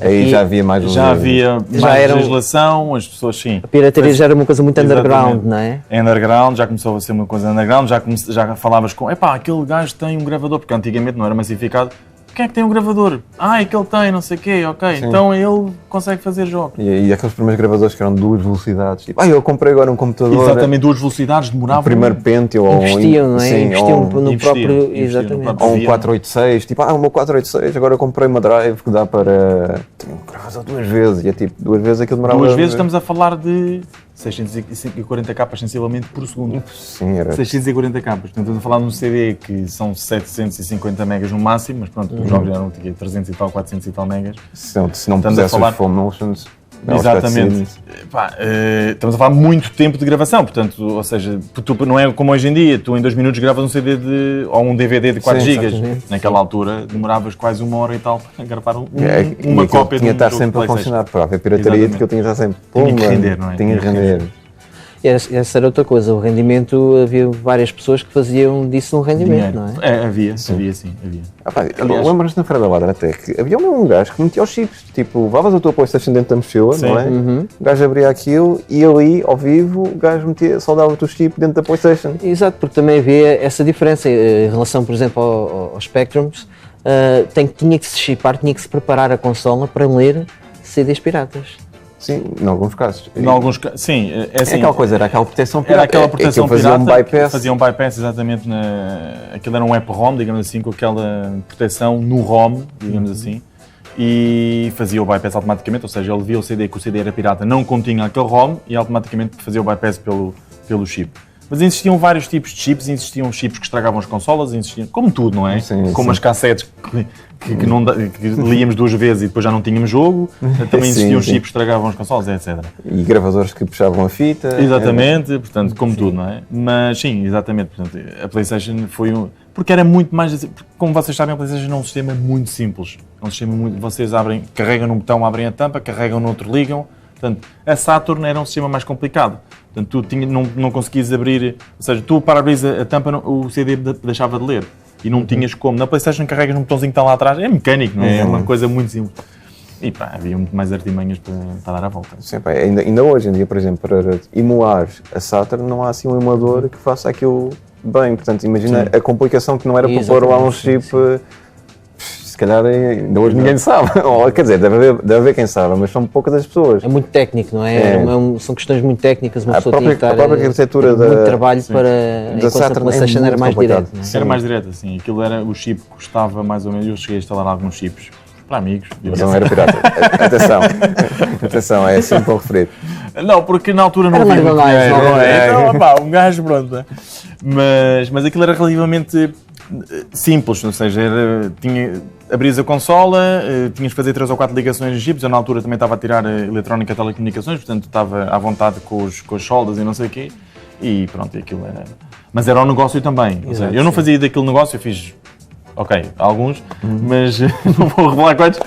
Aí já havia mais legislação, as pessoas sim. A pirataria já era uma coisa muito underground, não é? Underground, já começou a ser uma coisa underground, já falavas com, aquele gajo tem um gravador, porque antigamente não era massificado. Quem é que tem um gravador? É que ele tem, não sei o quê, ok. Sim. Então ele consegue fazer jogos. E aqueles primeiros gravadores que eram 2 velocidades. Tipo, eu comprei agora um computador. Exatamente, 2 velocidades, demoravam. O primeiro Pentium. Investiam, não é? Sim, investiam no próprio. Exatamente. Ou um 486. Tipo, o meu 486, agora eu comprei uma drive que dá para. Tinha um gravador 2 vezes. E é tipo, 2 vezes aquilo demorava. 2 vezes estamos a falar de 640 capas sensivelmente por segundo. Sim, era. 640 capas. Portanto, estamos a falar de um CD que são 750 megas no máximo, mas pronto, os jogos eram 300 e tal, 400 e tal megas. Se não pusesse os full motions. Exatamente. Estamos a falar muito tempo de gravação, portanto, ou seja, tu não é como hoje em dia, tu em 2 minutos gravas um CD ou um DVD de 4 GB. Naquela altura demoravas quase 1 hora e tal para gravar uma cópia de um tinha de estar sempre a funcionar, para haver pirataria, que eu tinha de estar sempre. Tinha que render, não é? Tinha que render. E essa era outra coisa, o rendimento, havia várias pessoas que faziam disso um rendimento, Dinheiro. não é? Havia sim. Aliás- Lembras-te na Feira da Ladra até que havia um gajo que metia os chips, tipo, levavas a tua PlayStation dentro da mochila, Sim. não é? O gajo abria aquilo e ali, ao vivo, o gajo soldava-te o chip dentro da PlayStation. Exato, porque também havia essa diferença em relação, por exemplo, aos Spectrums, tinha que se chipar, tinha que se preparar a consola para ler CDs piratas. Sim, em alguns casos. Em alguns casos, sim, é assim. Aquela coisa, era aquela proteção pirata. Era aquela proteção fazia pirata, um bypass. fazia um bypass exatamente aquilo era um app ROM, digamos assim, com aquela proteção no ROM, digamos assim, e fazia o bypass automaticamente, ou seja, ele via o CD que o CD era pirata, não continha aquele ROM e automaticamente fazia o bypass pelo chip. Mas existiam vários tipos de chips, existiam chips que estragavam as consolas, existiam, como tudo, não é? Sim, como sim. as cassetes que líamos 2 vezes e depois já não tínhamos jogo, também existiam Sim. chips que estragavam as consolas, etc. E gravadores que puxavam a fita. Exatamente, portanto, como tudo, não é? Mas sim, exatamente, portanto, a PlayStation foi porque era muito mais, como vocês sabem, a PlayStation é um sistema muito simples, é um sistema muito, vocês carregam num botão, abrem a tampa, carregam no outro, ligam, portanto, a Saturn era um sistema mais complicado, portanto, tu não conseguias abrir, ou seja, tu para abrir a tampa, o CD deixava de ler, e não tinhas como, na PlayStation carregas num botãozinho que está lá atrás, é mecânico, não é? É uma coisa muito simples. E pá, havia muito mais artimanhas para dar a volta. Sim, pá, ainda hoje em dia, por exemplo, para emular a Saturn, não há assim um emulador que faça aquilo bem. Portanto, imagina a complicação que não era para pôr lá um chip. Se calhar ainda hoje ninguém sabe. Ou, quer dizer, deve haver quem sabe, mas são poucas as pessoas. É muito técnico, não é? São questões muito técnicas, uma pessoa tinha que estar a própria arquitetura muito trabalho sim, para enquanto a Saturn PlayStation era muito mais complicado. direto. Não é? Era mais direto, assim, aquilo era, o chip custava mais ou menos, eu cheguei a instalar alguns chips para amigos. Mas não era pirata. Atenção, é sempre para referir. Não, porque na altura não Era havia mais muito banais, dinheiro, não é? Então, pá, um gajo, pronto. Mas aquilo era relativamente simples, ou seja, abrias a consola, tinhas de fazer 3 ou 4 ligações de chips, eu na altura também estava a tirar eletrónica e telecomunicações, portanto estava à vontade com as soldas e não sei o quê, e pronto, aquilo era... Mas era um negócio também, ou seja, eu não fazia daquele negócio, eu fiz... Ok, alguns, mas não vou revelar quantos,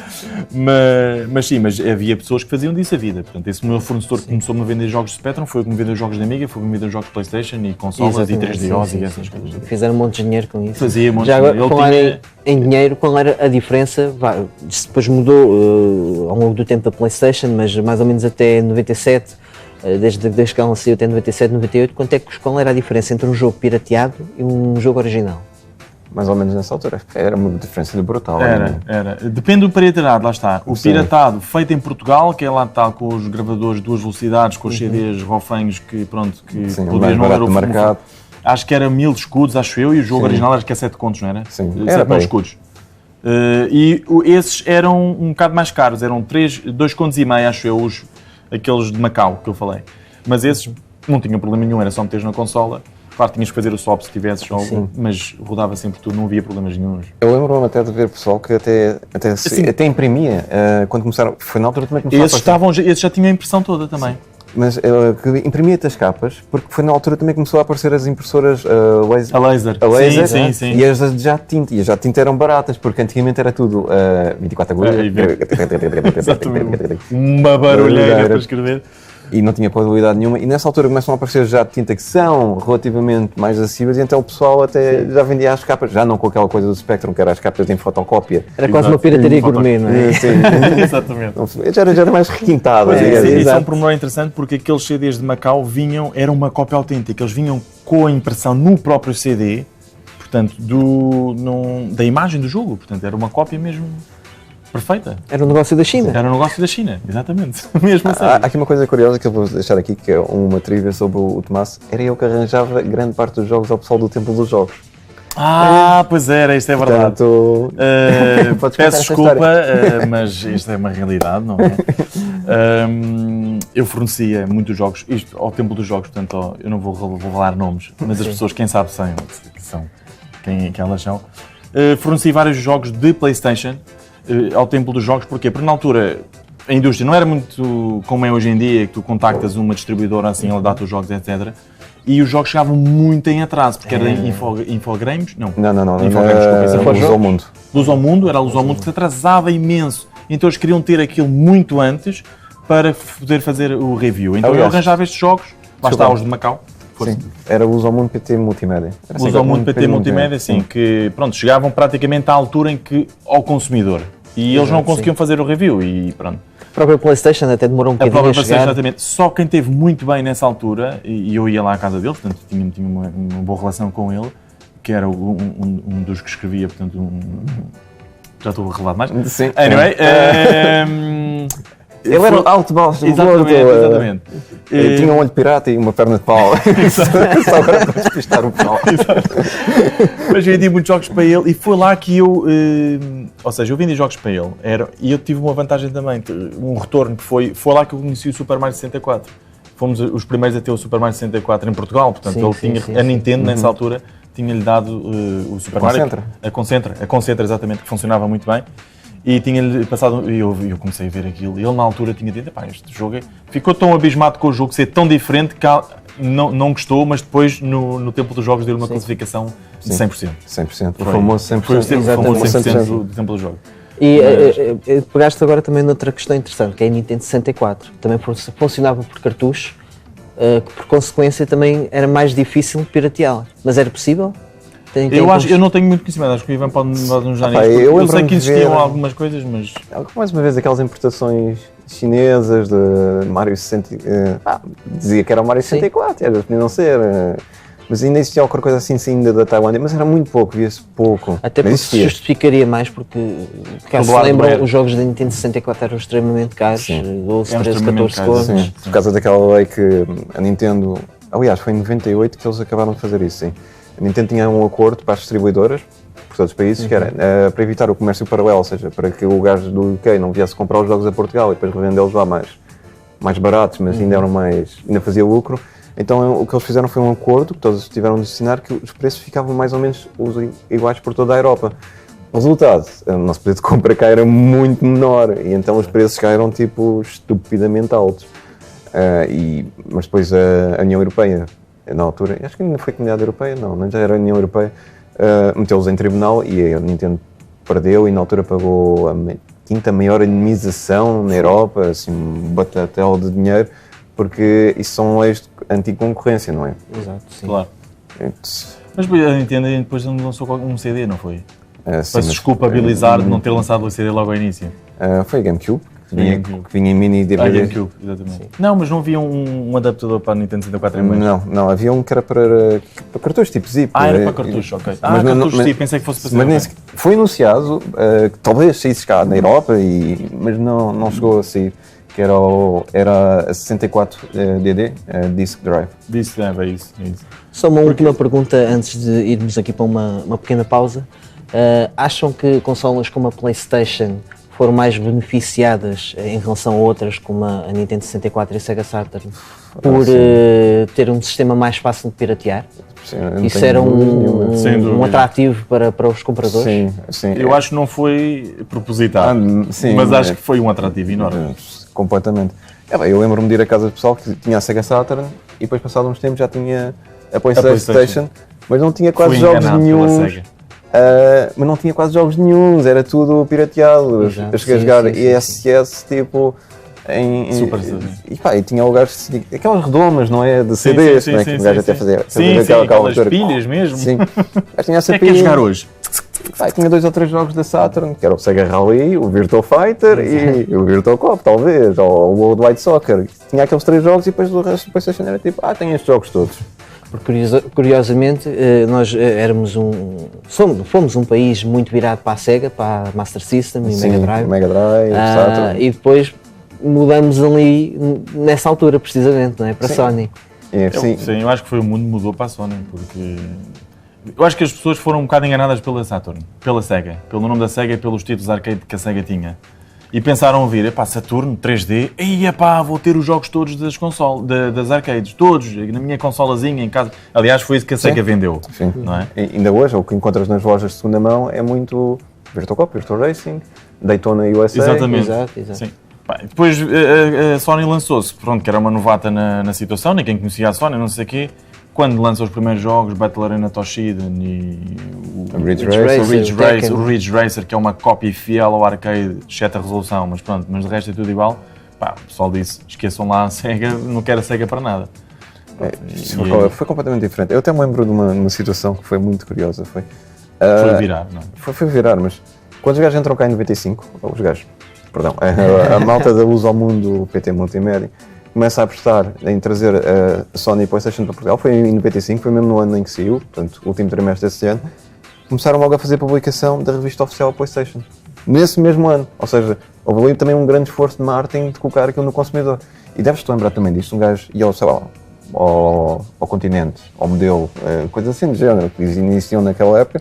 mas sim, mas havia pessoas que faziam disso a vida. Portanto, esse meu fornecedor que começou-me a vender jogos de Spectrum foi o que me vendeu jogos de Amiga, foi o que me vendeu jogos de PlayStation e consolas e 3DOs e essas coisas. Fizeram um monte de dinheiro com isso. Fazia um monte Já de agora, dinheiro. falar em dinheiro, qual era a diferença? Isso depois mudou ao longo do tempo da PlayStation, mas mais ou menos até 97, desde que ela saiu até 97, 98, qual era a diferença entre um jogo pirateado e um jogo original? Mais ou menos nessa altura. Era uma diferença brutal. Era. Depende do pirateado, lá está. O piratado feito em Portugal, que é lá está com os gravadores de 2 velocidades, com os CDs rofanhos que Sim, podias mais barato do mercado. Acho que era 1000 escudos, acho eu, e o jogo original acho que é 7 contos, não era? Sim. 7 escudos. Esses eram um bocado mais caros, eram 2 contos e meio, acho eu, aqueles de Macau que eu falei. Mas esses não tinham problema nenhum, era só meteres na consola. Claro, tinhas que fazer o swap se tivesses, mas rodava sempre tudo, não havia problemas nenhuns. Eu lembro-me até de ver pessoal que até imprimia, quando começaram, foi na altura também que Esses já tinham a impressão toda também. Mas que imprimia-te as capas, porque foi na altura também que começou a aparecer as impressoras A laser. Sim. E as de jato de tinta. E as jato de tinta eram baratas, porque antigamente era tudo 24 agulhas. Exatamente. Uma barulheira para escrever. E não tinha qualidade nenhuma. E nessa altura começam a aparecer os jato de tinta que são relativamente mais acessíveis, e então o pessoal até já vendia as capas, já não com aquela coisa do Spectrum, que era as capas em fotocópia. Era quase uma pirataria gourmet, não é? Sim. Exatamente. Já era mais requintado. Isso é um pormenor interessante, porque aqueles CDs de Macau eram uma cópia autêntica, eles vinham com a impressão no próprio CD, portanto, da imagem do jogo, portanto, era uma cópia mesmo perfeita. Era um negócio da China. Era um negócio da China, exatamente. Mesmo assim. Há aqui uma coisa curiosa que eu vou deixar aqui, que é uma trivia sobre o Tomás. Era eu que arranjava grande parte dos jogos ao pessoal do Templo dos Jogos. Pois era, isto é verdade. Portanto, Peço desculpa, mas isto é uma realidade, não é? Eu fornecia muitos jogos, isto ao Templo dos Jogos, portanto, eu não vou falar nomes, mas as pessoas, quem sabe, quem elas são. Forneci vários jogos de PlayStation ao Templo dos Jogos, porquê? Porque na altura a indústria não era muito como é hoje em dia, que tu contactas uma distribuidora assim, ela dá-te os jogos, etc. E os jogos chegavam muito em atraso, porque era Infogrames? Não. Luz ao Mundo. Luz ao Mundo, era a Luz ao Mundo que se atrasava imenso. Então eles queriam ter aquilo muito antes para poder fazer o review. Então eu arranjava estes jogos, Lá está os de Macau. Sim, era o Usomundo PT Multimédia. Os Usomundo PT Multimédia, sim, que pronto, chegavam praticamente à altura em que ao consumidor. E eles não conseguiam fazer o review e pronto. A própria PlayStation até demorou um bocadinho a chegar. Exatamente. Só quem teve muito bem nessa altura, e eu ia lá à casa dele, portanto tinha uma boa relação com ele, que era um dos que escrevia, portanto, já estou a revelar mais. Sim. Anyway, ele era alto, baixo, exatamente. Tinha um olho pirata e uma perna de pau. Só agora para despistar o pau. Mas vendi muitos jogos para ele e foi lá que eu... ou seja, eu vendi jogos para ele e eu tive uma vantagem também, um retorno, que foi lá que eu conheci o Super Mario 64. Fomos os primeiros a ter o Super Mario 64 em Portugal, portanto a Nintendo nessa altura tinha-lhe dado o Super Mario... A Concentra, exatamente, que funcionava muito bem. E tinha-lhe passado, e eu comecei a ver aquilo, e ele na altura tinha dito, este jogo ficou tão abismado com o jogo ser tão diferente que não gostou, mas depois no tempo dos jogos deu uma classificação de 100%. 100%, o famoso 100%. Foi o famoso 100% do tempo do jogo. E pegaste agora também noutra questão interessante, que é a Nintendo 64. Também funcionava por cartucho, que por consequência também era mais difícil pirateá-la. Mas era possível? Eu não tenho muito conhecimento, acho que o Ivan pode nos dar nisto. Eu sei que existiam algumas coisas, mas... Mais uma vez, aquelas importações chinesas de Mario 64, dizia que era o Mario 64, era, podia não ser, mas ainda existia alguma coisa assim ainda da Taiwan, mas era muito pouco, via-se pouco. Até porque se justificaria mais, porque caso se lembram, os jogos da Nintendo 64 eram extremamente caros, 12, 13, 14 contos. Por causa daquela lei que a Nintendo, aliás, foi em 98 que eles acabaram de fazer isso, sim. A Nintendo tinha um acordo para as distribuidoras, por todos os países, que era para evitar o comércio paralelo, ou seja, para que o gajo do UK não viesse comprar os jogos a Portugal e depois revendê-los lá mais baratos, mas ainda fazia lucro. Então o que eles fizeram foi um acordo, que todos tiveram de assinar, que os preços ficavam mais ou menos iguais por toda a Europa. O resultado, o nosso poder de compra cá era muito menor, e então os preços cá eram tipo estupidamente altos. Mas depois a União Europeia, na altura, acho que ainda foi a Comunidade Europeia, não já era a União Europeia, meteu-los em tribunal e a Nintendo perdeu e na altura pagou a quinta maior indemnização na Europa, assim, um batatel de dinheiro, porque isso são leis de anticoncorrência, não é? Exato, sim. Claro. Mas a Nintendo depois lançou um CD, não foi? Para se desculpabilizar de não ter lançado o CD logo ao início. Foi a GameCube. Que vinha em mini DVD. GameCube, exatamente. Sim. Não, mas não havia um adaptador para a Nintendo 64 em meio? Não, havia um que era para cartuchos tipo Zip. Era para cartuchos, ok. Cartuchos Zip, pensei que fosse para CD. Mas foi anunciado que talvez saísse cá na Europa, mas não chegou a sair, que era a 64 DD, Disk Drive. Disk Drive, é isso. Só uma última pergunta antes de irmos aqui para uma pequena pausa. Acham que consolas como a PlayStation foram mais beneficiadas em relação a outras, como a Nintendo 64 e a Sega Saturn, por ter um sistema mais fácil de piratear? Sim, isso era um atrativo para os compradores? Sim. Eu acho que não foi propositado, mas acho que foi um atrativo enorme. Completamente. Eu lembro-me de ir a casa de pessoal que tinha a Sega Saturn e depois, passado uns tempos, já tinha a PlayStation, mas não tinha quase jogos nenhum. Mas não tinha quase jogos nenhuns, era tudo pirateado. Eu cheguei a jogar ISS tipo Super e tinha lugares, aquelas redomas, não é? De CDs, sim, não é? Que o gajo até fazia. Aquelas pilhas mesmo. Sim. Tinha essa pilha. O que é jogar hoje? Tinha 2 ou 3 jogos da Saturn, que era o Sega Rally, o Virtua Fighter e o Virtua Cop, talvez, ou o World Wide Soccer. Tinha aqueles 3 jogos e depois o resto do PlayStation era tipo, tem estes jogos todos. Porque curiosamente nós fomos um país muito virado para a Sega, para a Master System e Mega Drive, Saturn. E depois mudamos ali nessa altura precisamente, não é? Para a Sony. Sim, eu acho que foi o mundo que mudou para a Sony, porque eu acho que as pessoas foram um bocado enganadas pela Saturn, pela Sega, pelo nome da Sega e pelos títulos arcade que a Sega tinha. E pensaram ouvir, Saturn, 3D, vou ter os jogos todos das arcades, todos, na minha consolazinha em casa. Aliás, foi isso que a Sega vendeu, não é? E ainda hoje, o que encontras nas lojas de segunda mão é muito Virtua Cop, Virtua Racing, Daytona USA. Exatamente. Exato. Sim. Depois a Sony lançou-se, que era uma novata na situação, ninguém conhecia a Sony, não sei o quê. Quando lança os primeiros jogos, Battle Arena Toshiden e o Ridge Racer, que é uma cópia fiel ao arcade, exceto a resolução, mas de resto é tudo igual. O pessoal disse, esqueçam lá a Sega, não quero a Sega para nada. Foi completamente diferente. Eu até me lembro de uma situação que foi muito curiosa. Foi virar, não? Foi virar, mas quando os gajos entram cá em 95, os gajos, perdão, a malta da Luz ao Mundo, PT Multimédia, começa a apostar em trazer a Sony e PlayStation para Portugal. Foi em 95, foi mesmo no ano em que saiu, portanto, o último trimestre desse ano. Começaram logo a fazer a publicação da revista oficial PlayStation. Nesse mesmo ano. Ou seja, houve ali também um grande esforço de marketing de colocar aquilo no consumidor. E deves-te lembrar também disto, um gajo ia ao continente, ao modelo, coisas assim de género, que iniciam naquela época,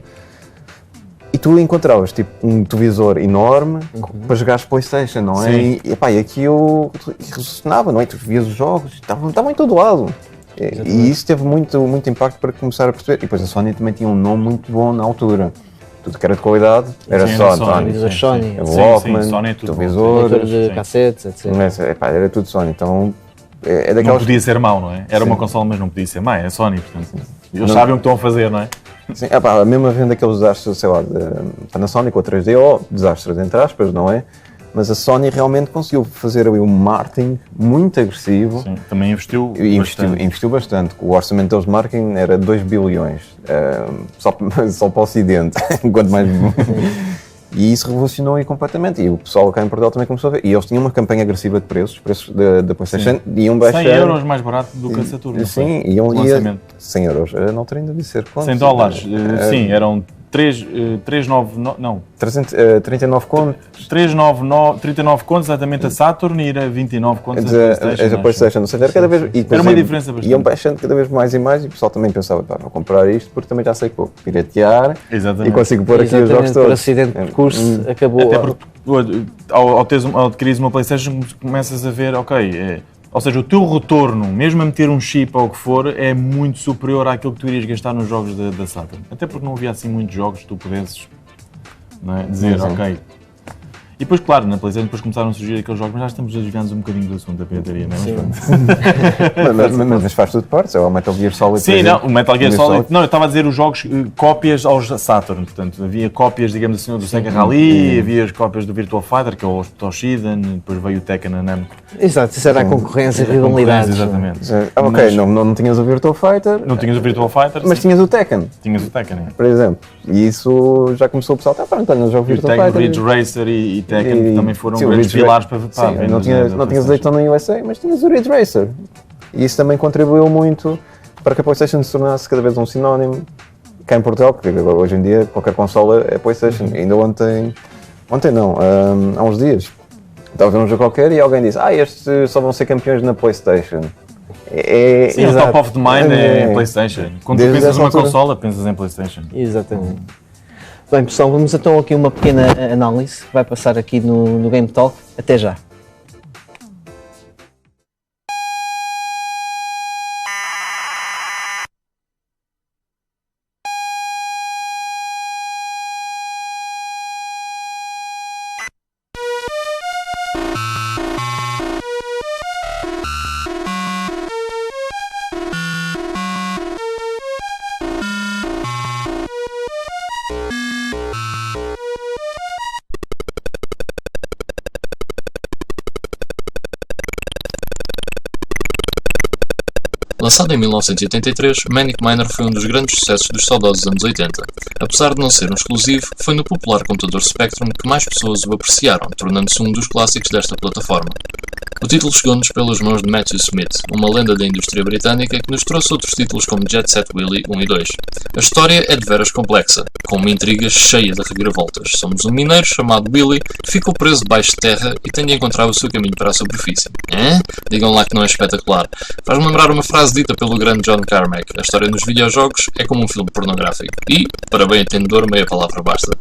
e tu encontravas tipo um televisor enorme para jogar PlayStation, não é? Sim. E aquilo ressonava, não é? Tu vias os jogos, estavam em todo lado. E isso teve muito impacto para começar a perceber. E depois a Sony também tinha um nome muito bom na altura. Tudo que era de qualidade era só Sony. Sony. Walkman, Sony é tudo televisores, leitor de cassetes, etc. era tudo Sony. Então é Não daquelas. podia ser mau, não é? Era Sim. uma consola, mas não podia ser má, é Sony, portanto. Eles sabem o que estão a fazer, não é? Sim, mesmo havendo aqueles desastres, sei lá, de Panasonic ou 3DO, desastres entre aspas, não é? Mas a Sony realmente conseguiu fazer ali um marketing muito agressivo. Sim, também investiu E bastante. investiu bastante. O orçamento deles de marketing era 2 bilhões, só para o Ocidente, enquanto mais. E isso revolucionou aí completamente. E o pessoal cá em Portugal também começou a ver. E eles tinham uma campanha agressiva de preços, os preços da PlayStation iam baixar. 100 euros mais barato do que a Saturn. não Sim, foi? iam De lançamento. 100 euros. Na altura ainda devia ser quanto? 100 dólares. Sim, eram 399, não, 39 contos. 39 contos exatamente a Saturn e era 29 contos a PlayStation. A PlayStation, ou seja, era cada vez. E depois Era uma diferença bastante. Iam baixando cada vez mais e mais e o pessoal também pensava, vou comprar isto porque também já sei que vou piratear Exatamente. e consigo pôr aqui os jogos Exatamente, todos. por acidente de percurso, acabou. Até porque ao adquirires uma PlayStation começas a ver, ou seja, o teu retorno, mesmo a meter um chip ou o que for, é muito superior àquilo que tu irias gastar nos jogos da Saturn. Até porque não havia assim muitos jogos que tu pudesses, não é, dizer, Sim. ok. E depois, claro, na PlayStation depois começaram a surgir aqueles jogos, mas já estamos a desviar-nos um bocadinho do assunto da pirataria, não é? Sim. Mas faz tudo parte, é o Metal Gear Solid. Sim, por não, exemplo. o Metal Gear Solid. Não, eu estava a dizer os jogos cópias aos Saturn. Portanto, havia cópias, digamos assim, do Sega Rally, havia as cópias do Virtua Fighter, que é o Toshiden, depois veio o Tekken na Namco. Exato, isso era a concorrência e rivalidades. Exatamente. Ok, Mas não tinhas o Virtua Fighter, não tinhas o Virtua Fighter, mas sim, tinhas o Tekken, tinhas o Tekken. É. por exemplo. E isso já começou o pessoal, pronto, olha, jogo E o Virtua Tekken, Fighter. Ridge Racer e Tekken E- também foram sim, o grandes Ridge pilares para Sim, a venda não tinhas da o PlayStation. Daytona USA, mas tinhas o Ridge Racer. E isso também contribuiu muito para que a PlayStation se tornasse cada vez um sinónimo cá em Portugal, porque hoje em dia qualquer consola é PlayStation. Ainda ontem não, há uns dias, estava a ver um jogo qualquer e alguém disse, estes só vão ser campeões na PlayStation. Sim, o Exato. top of the mind é PlayStation. Quando tu Desde pensas essa numa altura. consola, pensas em PlayStation. Exatamente. Bem, pessoal, vamos então aqui uma pequena análise que vai passar aqui no Game Talk. Até já. Lançado em 1983, Manic Miner foi um dos grandes sucessos dos saudosos anos 80. Apesar de não ser um exclusivo, foi no popular computador Spectrum que mais pessoas o apreciaram, tornando-se um dos clássicos desta plataforma. O título chegou-nos pelas mãos de Matthew Smith, uma lenda da indústria britânica que nos trouxe outros títulos como Jet Set Willy 1 e 2. A história é de veras complexa, com uma intriga cheia de reviravoltas. Somos um mineiro chamado Willy que ficou preso debaixo de terra e tem de encontrar o seu caminho para a superfície. Digam lá que não é espetacular. Faz-me lembrar uma frase dita pelo grande John Carmack: a história nos videojogos é como um filme pornográfico. E, para bem entendedor, meia palavra basta.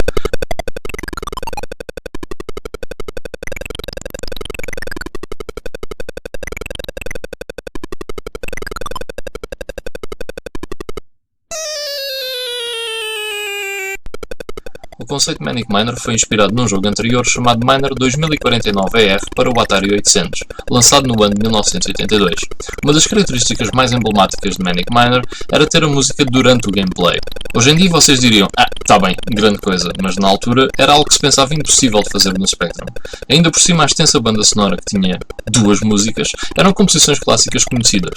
O conceito Manic Miner foi inspirado num jogo anterior chamado Miner 2049ER para o Atari 800, lançado no ano de 1982. Uma das características mais emblemáticas de Manic Miner era ter a música durante o gameplay. Hoje em dia vocês diriam, tá bem, grande coisa, mas na altura era algo que se pensava impossível de fazer no Spectrum. Ainda por cima a extensa banda sonora que tinha 2 músicas eram composições clássicas conhecidas.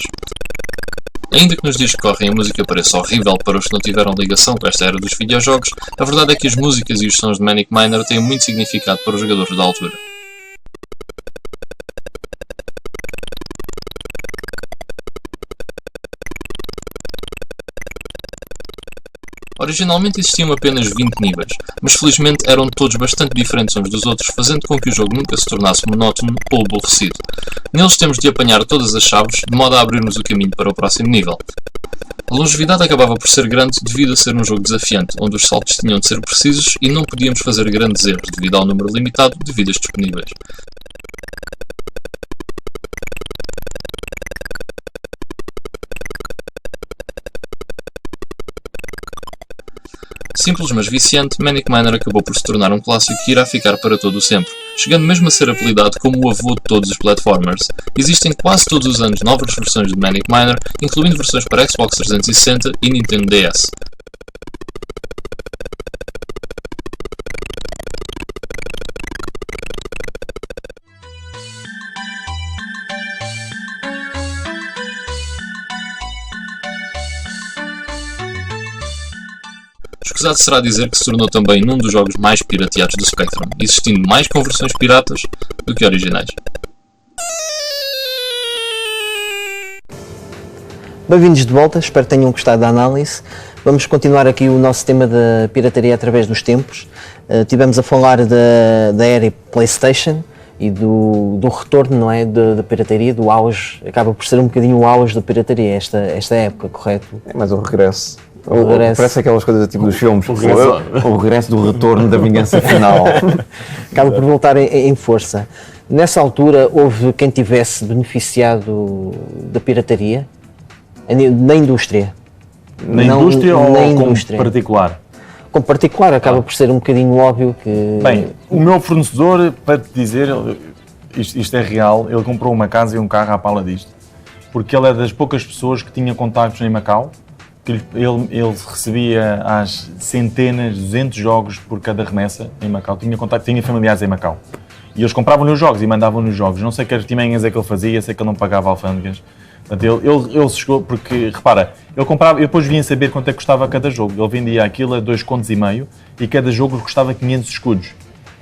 Ainda que nos dias que correm a música pareça horrível para os que não tiveram ligação com esta era dos videojogos, a verdade é que as músicas e os sons de Manic Miner têm muito significado para os jogadores da altura. Originalmente existiam apenas 20 níveis, mas felizmente eram todos bastante diferentes uns dos outros, fazendo com que o jogo nunca se tornasse monótono ou aborrecido. Neles temos de apanhar todas as chaves, de modo a abrir-nos o caminho para o próximo nível. A longevidade acabava por ser grande devido a ser um jogo desafiante, onde os saltos tinham de ser precisos e não podíamos fazer grandes erros devido ao número limitado de vidas disponíveis. Simples mas viciante, Manic Miner acabou por se tornar um clássico que irá ficar para todo o sempre, chegando mesmo a ser apelidado como o avô de todos os platformers. Existem quase todos os anos novas versões de Manic Miner, incluindo versões para Xbox 360 e Nintendo DS. Escusado será dizer que se tornou também num dos jogos mais pirateados do Spectrum, existindo mais conversões piratas do que originais. Bem-vindos de volta, espero que tenham gostado da análise. Vamos continuar aqui o nosso tema da pirataria através dos tempos. Tivemos a falar da era PlayStation e do retorno, não é, da pirataria, do auge, acaba por ser um bocadinho o auge da pirataria, esta época, correto? É mais o regresso. Regresso. Parece aquelas coisas tipo dos filmes. regresso. O regresso do retorno da vingança final. Acaba por voltar em força. Nessa altura houve quem tivesse beneficiado da pirataria na indústria. Na indústria ou na como indústria. particular? Como particular, acaba por ser um bocadinho óbvio que... Bem, o meu fornecedor, para te dizer, isto é real, ele comprou uma casa e um carro à pala disto. Porque ele é das poucas pessoas que tinha contactos em Macau, que ele recebia às centenas, 200 jogos por cada remessa em Macau. Tinha familiares em Macau. E eles compravam-lhe os jogos e mandavam-lhe os jogos. Não sei que artimanhas é que ele fazia, sei que ele não pagava alfândegas. Portanto, ele chegou, porque, repara, ele comprava, eu depois vinha saber quanto é que custava cada jogo. Ele vendia aquilo a 2,5 contos e cada jogo custava 500 escudos.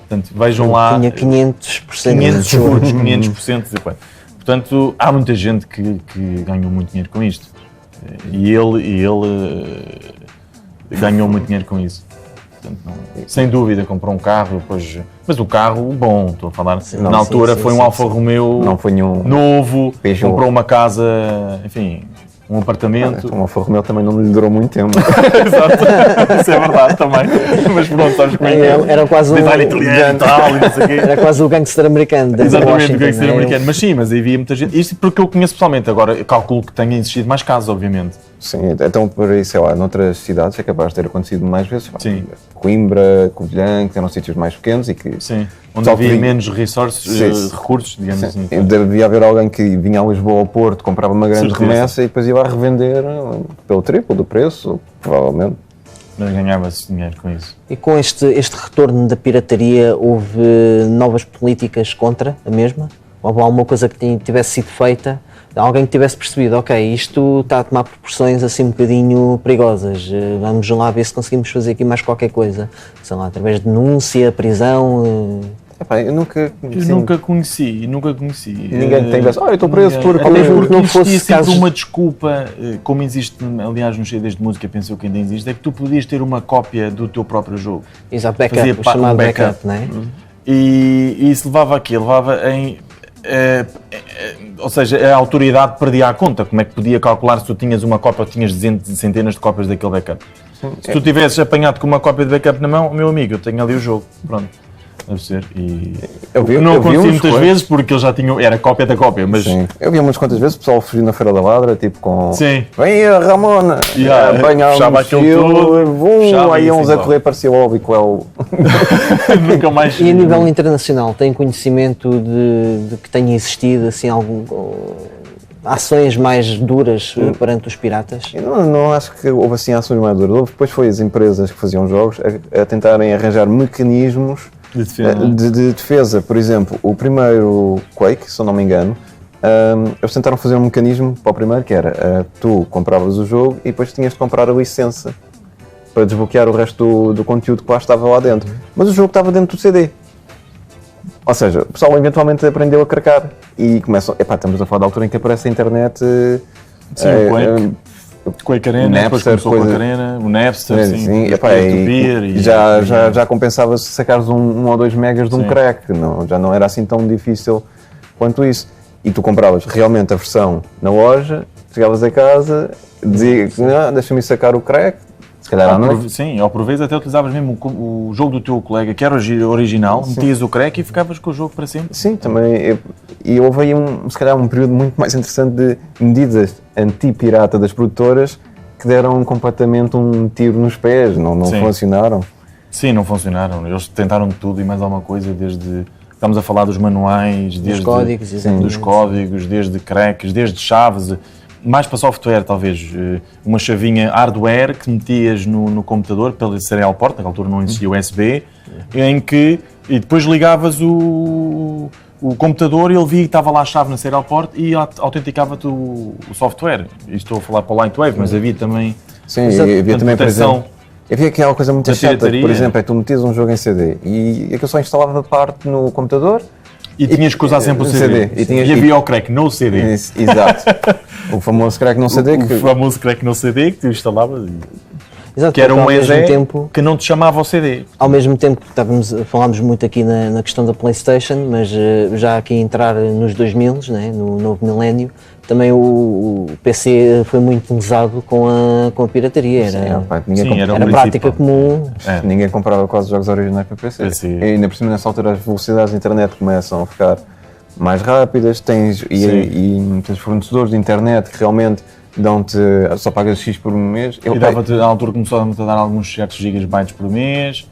Portanto, vejam lá... Tinha 500%. 500 escudos, 500%. Portanto, há muita gente que ganhou muito dinheiro com isto. E ele ganhou muito dinheiro com isso. Portanto, sem dúvida, comprou um carro, depois, mas o carro, bom, estou a falar, na altura foi um Alfa Romeo Não foi nenhum novo, Peugeot. comprou uma casa, enfim, um apartamento. O Alfa Romeo também não lhe durou muito tempo. Exato, isso é verdade também. Mas pronto, sabes como é que é? Era quase um... Detalhe italiano e tal, e não sei o quê. Era quase o gangster americano. Exatamente, o gangster americano. Mas sim, mas havia muita gente. Isto porque eu conheço pessoalmente. Agora, eu calculo que tenha existido mais casos, obviamente. Sim, então por aí, sei lá, noutras cidades é capaz de ter acontecido mais vezes. Sim. Coimbra, Covilhã, que eram sítios mais pequenos e que... Sim, onde Só havia que- menos recursos, digamos assim. Devia haver alguém que vinha a Lisboa ao Porto, comprava uma grande Certeza. remessa e depois ia lá revender pelo triplo do preço, provavelmente. Mas ganhava-se dinheiro com isso. E com este retorno da pirataria, houve novas políticas contra a mesma? Houve alguma coisa que tivesse sido feita? Alguém que tivesse percebido, ok, isto está a tomar proporções assim um bocadinho perigosas, vamos lá ver se conseguimos fazer aqui mais qualquer coisa. Sei lá, através de denúncia, prisão... Epá, eu nunca conheci. Nunca conheci. Ninguém tem dessa. Eu estou preso por... Ao mesmo Porque que não existia fosse sempre casos- uma desculpa, como existe, aliás, nos CDs de música, penso eu que ainda existe, é que tu podias ter uma cópia do teu próprio jogo. Exato, Fazia backup, o chamado um backup. backup, não é? E isso levava aqui, em... ou seja, a autoridade perdia a conta. Como é que podia calcular se tu tinhas uma cópia ou tinhas centenas de cópias daquele backup? Se tu tivesses apanhado com uma cópia de backup na mão, meu amigo, eu tenho ali o jogo. Pronto. Deve ser. E Eu vi não acontecia uns muitas quantos. vezes porque eles já tinham. Era cópia da cópia, mas. Sim. Eu vi umas quantas vezes o pessoal fugir na Feira da Ladra, tipo com... Sim. Vem a Ramona! Yeah, Apanhava fechava um aquilo estilo, tudo, fechava aí e uns assim a vai. correr, parecia o Óbico, é o... Nunca mais. E a nível internacional, tem conhecimento de que tenha existido assim ações mais duras perante os piratas? Eu não acho que houve assim ações mais duras. Houve, depois foi as empresas que faziam jogos a tentarem arranjar mecanismos De defesa. de defesa. Por exemplo, o primeiro Quake, se eu não me engano, eles tentaram fazer um mecanismo para o primeiro, que era, tu compravas o jogo e depois tinhas de comprar a licença para desbloquear o resto do conteúdo que lá estava lá dentro. Mas o jogo estava dentro do CD. Ou seja, o pessoal eventualmente aprendeu a cracar e começam, estamos a falar da altura em que aparece a internet. Sim, o Quake Arena, depois começou o Quake Arena, o Napster, sim, e já compensava se sacares 1 ou 2 megas de um crack, já não era assim tão difícil quanto isso. E tu compravas realmente a versão na loja, chegavas a casa, dizia, deixa-me sacar o crack, se calhar à noite. Sim, ou por vezes até utilizavas mesmo o jogo do teu colega, que era original, metias o crack e ficavas com o jogo para sempre. Sim, também. E houve aí se calhar um período muito mais interessante de medidas anti-pirata das produtoras que deram completamente um tiro nos pés, não funcionaram. Sim, não funcionaram. Eles tentaram de tudo e mais alguma coisa, desde... Estamos a falar dos manuais, desde dos códigos, desde cracks, desde chaves, mais para software talvez, uma chavinha hardware que metias no computador pelo serial port, naquela altura não existia USB, em que e depois ligavas o computador e ele via que estava lá a chave na serial port e autenticava-te o software. E estou a falar para o Lightwave, mas havia também... Sim, havia também, por exemplo, havia aquela coisa muito chata, por exemplo, tu metias um jogo em CD e aquilo só instalava parte no computador e tinhas que usar sempre o CD. E havia o crack no CD. Exato. O famoso crack no CD. O famoso crack no CD que tu instalavas. Exato, que era um EZE que não te chamava ao CD. Ao mesmo tempo que falámos muito aqui na questão da PlayStation, mas já aqui entrar nos 2000, né, no novo milénio, também o PC foi muito usado com a pirataria. Era prática comum. Ninguém comprava quase jogos originais para PC. E ainda por cima, nessa altura, as velocidades da internet começam a ficar mais rápidas, tens fornecedores de internet que realmente dão-te, só pagas X por mês. Na altura começou-me a dar alguns certos gigabytes por mês,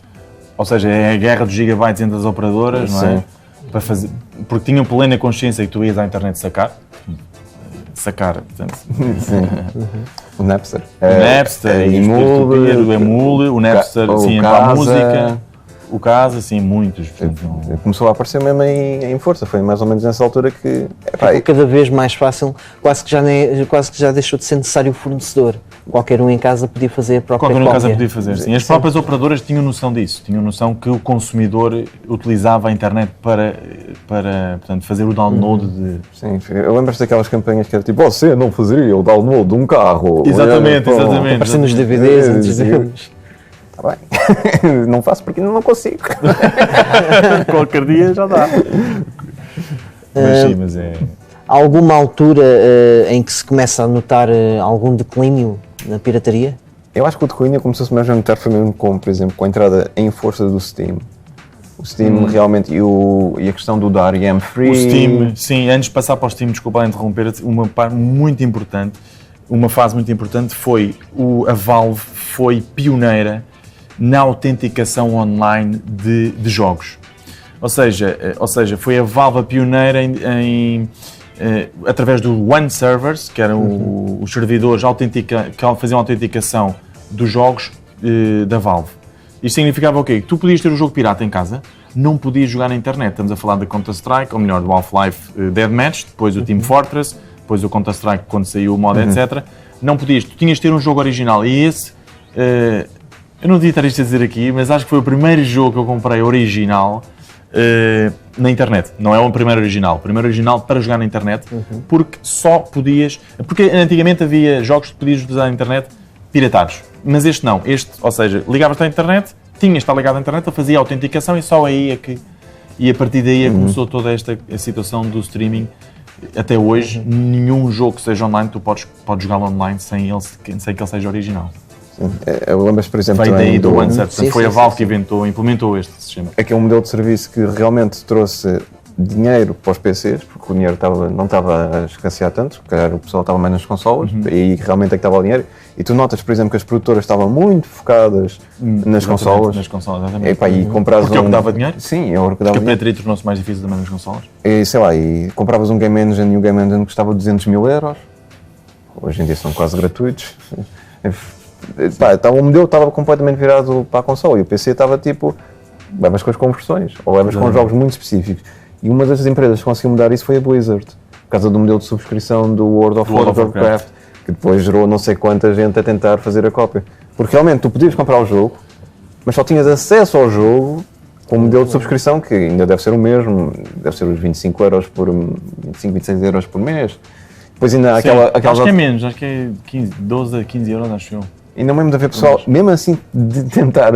ou seja, é a guerra dos gigabytes entre as operadoras, não é? Para fazer, porque tinham plena consciência que tu ias à internet sacar, portanto. Sim. O Napster. O Napster, o Emule, o Napster, sim, para a música. O caso, assim, muitos. Começou a aparecer mesmo em força, foi mais ou menos nessa altura que... cada vez mais fácil, quase que já deixou de ser necessário o fornecedor. Qualquer um em casa podia fazer a própria cópia. Qualquer um em casa podia fazer, sim. As próprias operadoras tinham noção disso, tinham noção que o consumidor utilizava a internet para portanto, fazer o download de... Sim, eu lembro-me daquelas campanhas que era tipo, você não fazeria o download de um carro. Exatamente. Aparecendo nos DVDs antes deles. Está bem, não faço porque não consigo. Qualquer dia já dá. Mas é... Há alguma altura em que se começa a notar algum declínio na pirataria? Eu acho que o declínio começou-se mesmo a notar foi mesmo com, por exemplo, com a entrada em força do Steam. O Steam realmente, e a questão do DRM Free... O Steam, sim, antes de passar para o Steam, desculpa interromper, uma parte muito importante, uma fase muito importante foi a Valve foi pioneira na autenticação online de jogos. Ou seja, foi a Valve a pioneira através do One Servers, que eram os servidores que faziam a autenticação dos jogos da Valve. Isto significava o quê? Que tu podias ter um jogo pirata em casa, não podias jogar na internet. Estamos a falar da Counter-Strike, ou melhor, do Half-Life Deathmatch, depois o Team Fortress, depois o Counter-Strike quando saiu o mod, etc. Não podias, tu tinhas de ter um jogo original. E esse... eu não devia estar isto a dizer aqui, mas acho que foi o primeiro jogo que eu comprei original na internet. Não é o primeiro original para jogar na internet, porque só podias... Porque antigamente havia jogos que podias utilizar na internet piratados, mas este não. Ou seja, ligavas-te à internet, tinhas de estar ligado à internet, ele fazia a autenticação e só aí é que... E a partir daí começou toda esta situação do streaming. Até hoje, nenhum jogo que seja online, tu podes jogá-lo online sem que ele seja original. Eu lembro-me, por exemplo, veio daí do OneSet, foi a Valve que implementou este sistema. É que é um modelo de serviço que realmente trouxe dinheiro para os PCs, porque o dinheiro não estava a escassear tanto, porque o pessoal estava mais nas consolas, e realmente é que estava o dinheiro. E tu notas, por exemplo, que as produtoras estavam muito focadas nas consolas. Nas consolas, exatamente. E compravas porque é o que dava dinheiro? Sim, é o que dava dinheiro. Porque a pirataria tornou-se mais difícil também nas consolas. E sei lá, e compravas um Game Engine e o Game Engine custava 200 mil euros. Hoje em dia são quase gratuitos. O modelo estava completamente virado para a consola e o PC estava tipo, levas com as conversões ou levas com jogos muito específicos. E uma das empresas que conseguiu mudar isso foi a Blizzard. causa do modelo de subscrição do World of Warcraft, que depois gerou não sei quanta gente a tentar fazer a cópia. Porque realmente tu podias comprar o jogo, mas só tinhas acesso ao jogo com o modelo de subscrição, que ainda deve ser o mesmo, deve ser os 25 euros por 25, 26 euros por mês. Depois ainda há aquela acho que é menos, acho que é 12 a 15 euros, acho eu. E não mesmo de haver pessoal, mesmo assim, de tentar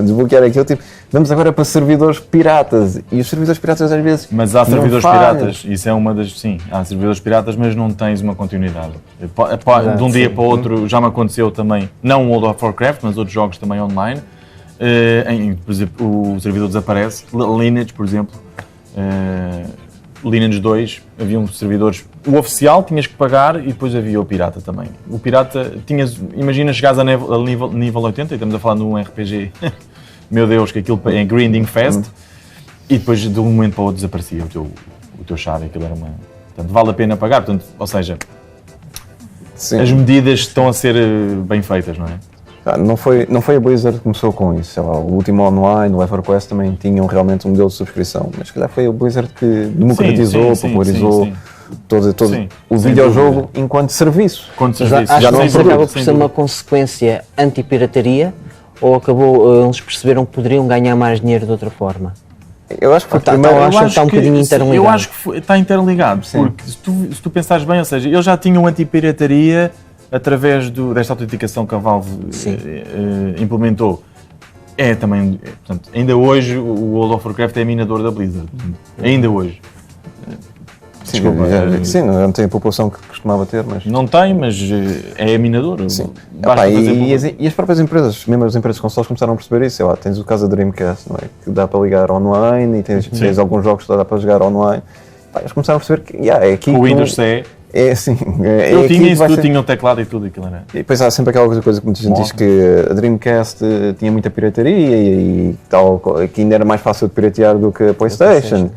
desbloquear aquilo, tipo, vamos agora para servidores piratas. E os servidores piratas às vezes. Mas há não servidores falham. piratas, isso é uma das. Sim, há servidores piratas, mas não tens uma continuidade. De um dia para o outro já me aconteceu também, não o World of Warcraft, mas outros jogos também online. Por exemplo, o servidor desaparece. Lineage, por exemplo. Lineage 2, havia uns servidores. O oficial tinhas que pagar e depois havia o pirata também. O pirata, imagina chegares a nível 80, e estamos a falar de um RPG, meu Deus, que aquilo é grinding fast, e depois de um momento para o outro desaparecia o teu chave, aquilo era uma... Portanto, vale a pena pagar, portanto, ou seja, Sim. as medidas estão a ser bem feitas, não é? Não foi a Blizzard que começou com isso. Sei lá, o último online, o EverQuest também tinham realmente um modelo de subscrição. Mas se calhar foi a Blizzard que democratizou, popularizou todo o videojogo enquanto serviço. Quanto Mas serviço. acho Já que não isso acaba por ser uma consequência anti-pirataria ou eles perceberam que poderiam ganhar mais dinheiro de outra forma? Eu acho que foi Eu acho que está um bocadinho interligado. Eu acho que está interligado, porque se tu pensares bem, ou seja, eles já tinham anti-pirataria através desta autenticação que a Valve implementou. Também, portanto, ainda hoje o World of Warcraft é minador da Blizzard. Ainda hoje. Sim, Desculpa, não tem a população que costumava ter, mas... não tem, mas é minador. Sim. Basta fazer E as próprias empresas, mesmo as empresas de consoles começaram a perceber isso. Sei lá, tens o caso da Dreamcast, não é? Que dá para ligar online e tens alguns jogos que dá para jogar online. Eles começaram a perceber que é aqui o Windows CE. É assim. Eu tinha isso tudo, tinha o teclado e tudo aquilo era. E depois há sempre aquela coisa que muita gente diz que a Dreamcast tinha muita pirataria e tal, que ainda era mais fácil de piratear do que a PlayStation.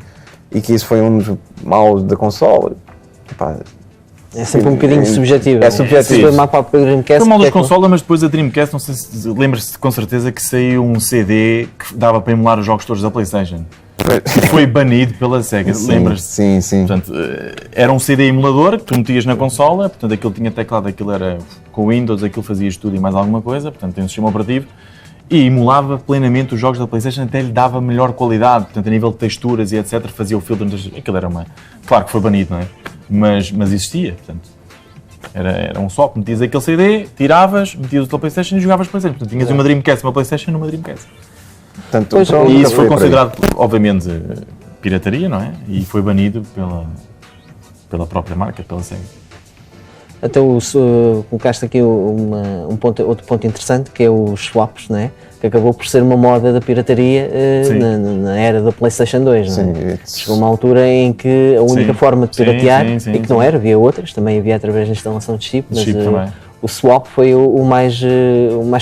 E que isso foi um dos maus da console. Epá, É sempre um bocadinho subjetivo. É subjetivo. Foi mal para a Dreamcast. Foi mal da consola, mas depois a Dreamcast, não sei se lembras-te com certeza que saiu um CD que dava para emular os jogos todos da PlayStation. Que foi banido pela Sega, lembras-te? Sim. Portanto, era um CD emulador que tu metias na consola, portanto aquilo tinha teclado, aquilo era com Windows, aquilo fazias tudo e mais alguma coisa, portanto tem um sistema operativo, e emulava plenamente os jogos da PlayStation, até lhe dava melhor qualidade, portanto a nível de texturas e etc, fazia o filtro, aquilo era uma... Claro que foi banido, não é? Mas existia, portanto... Era um swap, metias aquele CD, tiravas, metias o teu PlayStation e jogavas PlayStation, portanto tinhas uma Dreamcast, uma PlayStation e uma Dreamcast. Portanto, E isso foi considerado, obviamente, pirataria, não é? E foi banido pela própria marca, pela Sega. Até colocaste aqui outro ponto interessante, que é os swaps, não é? Que acabou por ser uma moda da pirataria na era da PlayStation 2, não é? Chegou uma altura em que a única forma de piratear, e que não era, havia outras, também havia através da instalação de chip, mas o swap foi o mais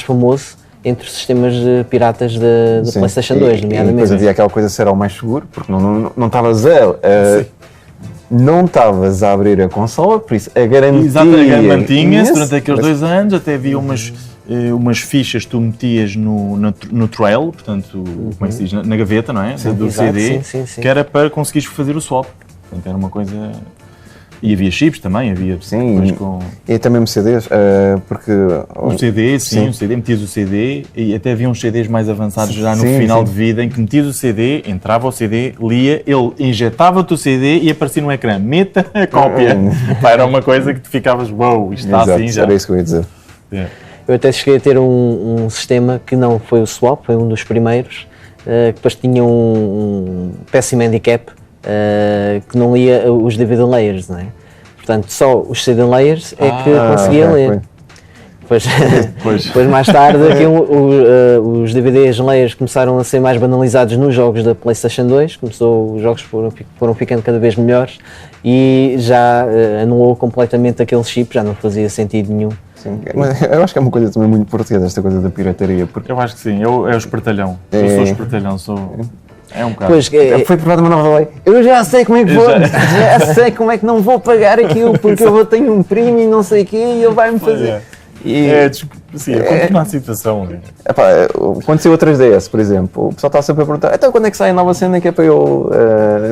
famoso entre os sistemas piratas da PlayStation 2, nomeadamente. E depois havia aquela coisa de ser ao mais seguro, porque não estavas não estavas a abrir a consola, por isso a garantia... Exato, mantinha-se durante aqueles 2 anos, até havia umas fichas que tu metias no trail, portanto, como é que se diz, na gaveta, não é? Do CD, que era para conseguires fazer o swap. Portanto, era uma coisa... E havia chips também, havia... E também mesmo CDs, porque... O CD, o CD, metias o CD e até havia uns CDs mais avançados já no final de vida, em que metias o CD, entrava o CD, lia, ele injetava-te o CD e aparecia no ecrã, meta a cópia. Era uma coisa que tu ficavas, uau, isto está assim já. Era isso que eu ia dizer. Eu até cheguei a ter um sistema que não foi o swap, foi um dos primeiros, que depois tinha um péssimo handicap, que não lia os DVD layers, não é? Portanto, só os CD layers é que conseguia ler. Depois mais tarde, os DVDs layers começaram a ser mais banalizados nos jogos da PlayStation 2, os jogos foram ficando cada vez melhores e já anulou completamente aquele chip, já não fazia sentido nenhum. Sim, mas eu acho que é uma coisa também muito portuguesa, esta coisa da pirataria. Porque... Eu acho que sim, é o espertalhão. Eu sou espertalhão, É um bocado. Pois, foi aprovada uma nova lei. Eu já sei como é que vou, já sei como é que não vou pagar aquilo, porque eu tenho um primo e não sei o quê e ele vai-me fazer. Sim, acompanhar a situação. Epá, quando saiu a 3DS, por exemplo, o pessoal está sempre a perguntar, então quando é que sai a nova cena que é para eu,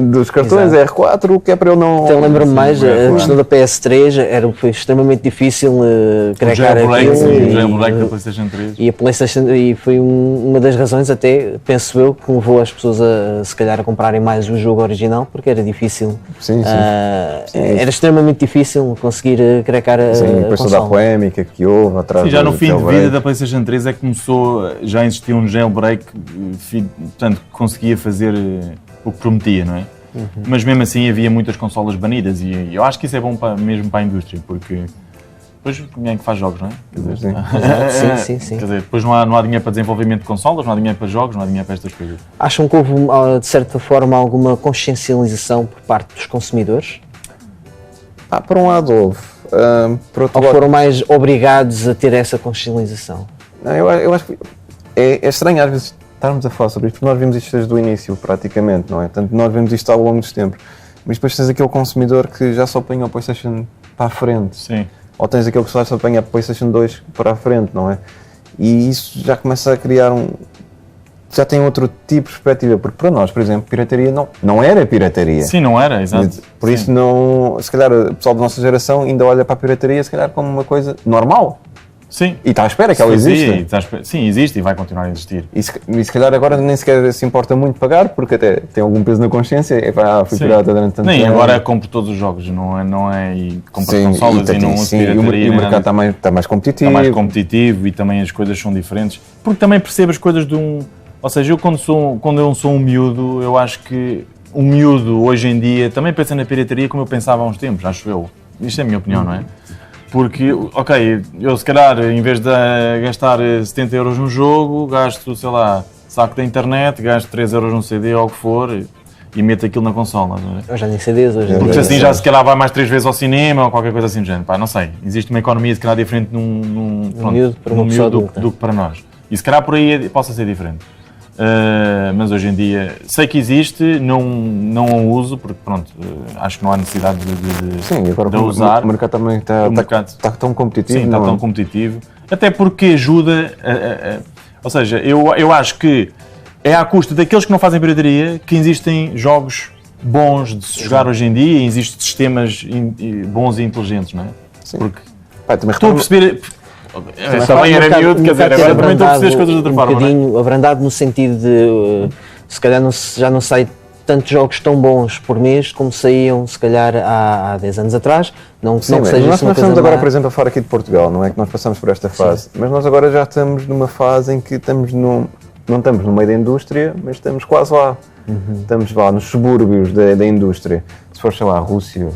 dos cartões R4, que é para eu não... Então lembro-me mais, é a questão da PS3 foi extremamente difícil craquear Jailbreak, aquilo. sim, o jailbreak da PlayStation 3. E a PlayStation, e foi uma das razões até, penso eu, que levou as pessoas se calhar a comprarem mais o jogo original, porque era difícil. Sim, sim. Era extremamente difícil conseguir craquar a Sim, depois toda a consola. polémica que houve atrás Sim, já no do fim de jailbreak. vida da PlayStation 3 é que começou, já existia um jailbreak, portanto, que conseguia fazer o que prometia, não é? Mas mesmo assim havia muitas consolas banidas e eu acho que isso é bom mesmo para a indústria, porque depois ninguém que faz jogos, não é? Quer dizer, Sim. Quer dizer, depois não há dinheiro para desenvolvimento de consolas, não há dinheiro para jogos, não há dinheiro para estas coisas. Acham que houve, de certa forma, alguma consciencialização por parte dos consumidores? Por um lado houve. Por outro Ou lado, foram mais obrigados a ter essa consciencialização? não, eu acho que é estranho às vezes estarmos a falar sobre isto, porque nós vimos isto desde o início, praticamente, não é? Tanto nós vemos isto ao longo dos tempos. Mas depois tens aquele consumidor que já só apanha o PlayStation para a frente. Sim. Ou tens aquele que só apanha a PlayStation 2 para a frente, não é? E isso já começa a criar já tem outro tipo de perspectiva, porque para nós, por exemplo, pirataria não era pirataria. Sim, não era, exato. Por isso não, se calhar o pessoal da nossa geração ainda olha para a pirataria se calhar como uma coisa normal. Sim. E está à espera que ela exista. Sim, existe e vai continuar a existir. E se calhar agora nem sequer se importa muito pagar, porque até tem algum peso na consciência, fui pirata durante tanto tempo. Nem, agora compro todos os jogos, não é e compro Sim, consolas e não uso pirataria. e o mercado está mais competitivo. Está mais competitivo e também as coisas são diferentes. Porque também percebo as coisas de um... Ou seja, eu quando eu não sou um miúdo, eu acho que um miúdo hoje em dia também pensa na pirataria como eu pensava há uns tempos, acho eu. Isto é a minha opinião, não é? Porque, ok, eu se calhar, em vez de gastar 70 euros num jogo, gasto, sei lá, saco da internet, gasto 3 euros num CD ou o que for e meto aquilo na consola. Não é? Hoje já nem CDs, hoje Porque assim já se calhar vai mais 3 vezes ao cinema ou qualquer coisa assim do género. Pá, não sei, existe uma economia se calhar diferente num miúdo para uma pessoa adulta. do que para nós. E se calhar por aí possa ser diferente. Mas hoje em dia sei que existe, não a uso porque pronto, acho que não há necessidade Sim, agora de usar. O mercado também está tão competitivo. Sim, está tão competitivo. Até porque ajuda, ou seja, eu acho que é à custa daqueles que não fazem pirataria que existem jogos bons de se jogar hoje em dia e existem sistemas bons e inteligentes, não é? Sim. Porque Também estou a perceber... Também era miúdo, quer dizer, agora também estou a perceber as coisas de outra forma, não é? bocadinho abrandado no sentido de, se calhar já não sai tantos jogos tão bons por mês como saíam, se calhar, há 10 anos atrás. Não que Sim, seja nós isso uma estamos coisa agora, má. por exemplo, a falar aqui de Portugal, não é que nós passamos por esta fase, mas nós agora já estamos numa fase em que não estamos no meio da indústria, mas estamos quase lá. Estamos lá nos subúrbios da indústria. Se for, sei lá, a Rússia,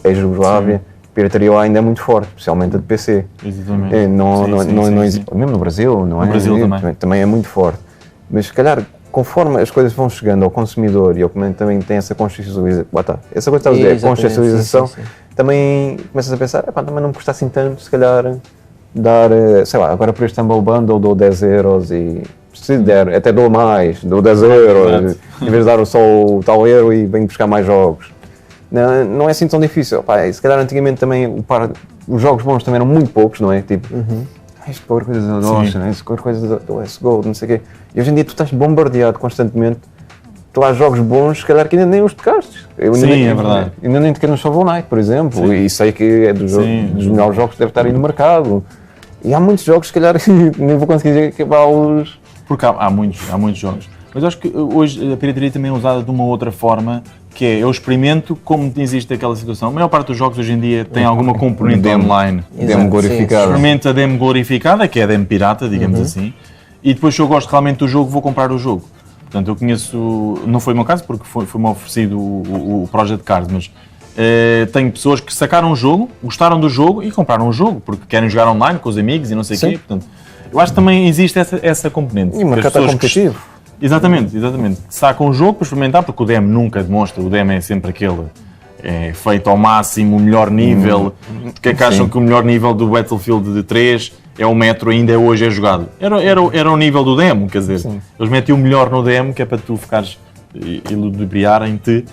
a Jugoslávia, a pirataria lá ainda é muito forte, especialmente a de PC. Exatamente. Não existe, mesmo no Brasil, não é? No Brasil também é muito forte. Mas se calhar, conforme as coisas vão chegando ao consumidor e ao que também tem essa consciencialização, essa coisa que estás a dizer, Exatamente, consciencialização, sim. também começas a pensar, também não me custa assim tanto, se calhar, dar, sei lá, agora por este Humble Bundle dou 10 euros e se der, até dou mais, dou 10 euros, em vez de dar só o tal euro e venho buscar mais jogos. Não é assim tão difícil. E se calhar antigamente também os jogos bons também eram muito poucos, não é? Tipo, isto para coisas da Ocean, isto para coisas do CSGO, não sei o quê. E hoje em dia tu estás bombardeado constantemente. Tu há jogos bons, se calhar que ainda nem os tocaste. É verdade. Ainda nem toquei no Shovel Knight, por exemplo, Sim. e sei que é dos melhores jogos que deve estar aí no mercado. E há muitos jogos, se calhar, nem vou conseguir acabá-los. Porque há muitos jogos. Mas eu acho que hoje a pirataria também é usada de uma outra forma, que é, eu experimento como existe aquela situação. A maior parte dos jogos hoje em dia tem alguma componente Demo. online. Demo glorificada. Experimento a demo glorificada, que é a demo pirata, digamos assim, e depois se eu gosto realmente do jogo, vou comprar o jogo. Portanto, eu conheço, não foi o meu caso, porque foi-me oferecido o Project Cars, mas tenho pessoas que sacaram o jogo, gostaram do jogo e compraram o jogo, porque querem jogar online com os amigos e não sei o quê. Portanto, eu acho que também existe essa componente. E o mercado está competitivo. Exatamente. Sacam o jogo para experimentar, porque o demo nunca demonstra, o demo é sempre aquele feito ao máximo, o melhor nível. Porque é que acham que o melhor nível do Battlefield 3 é o metro ainda hoje é jogado? Era o nível do demo, quer dizer, eles metem o melhor no demo, que é para tu ficares e ludibriarem-te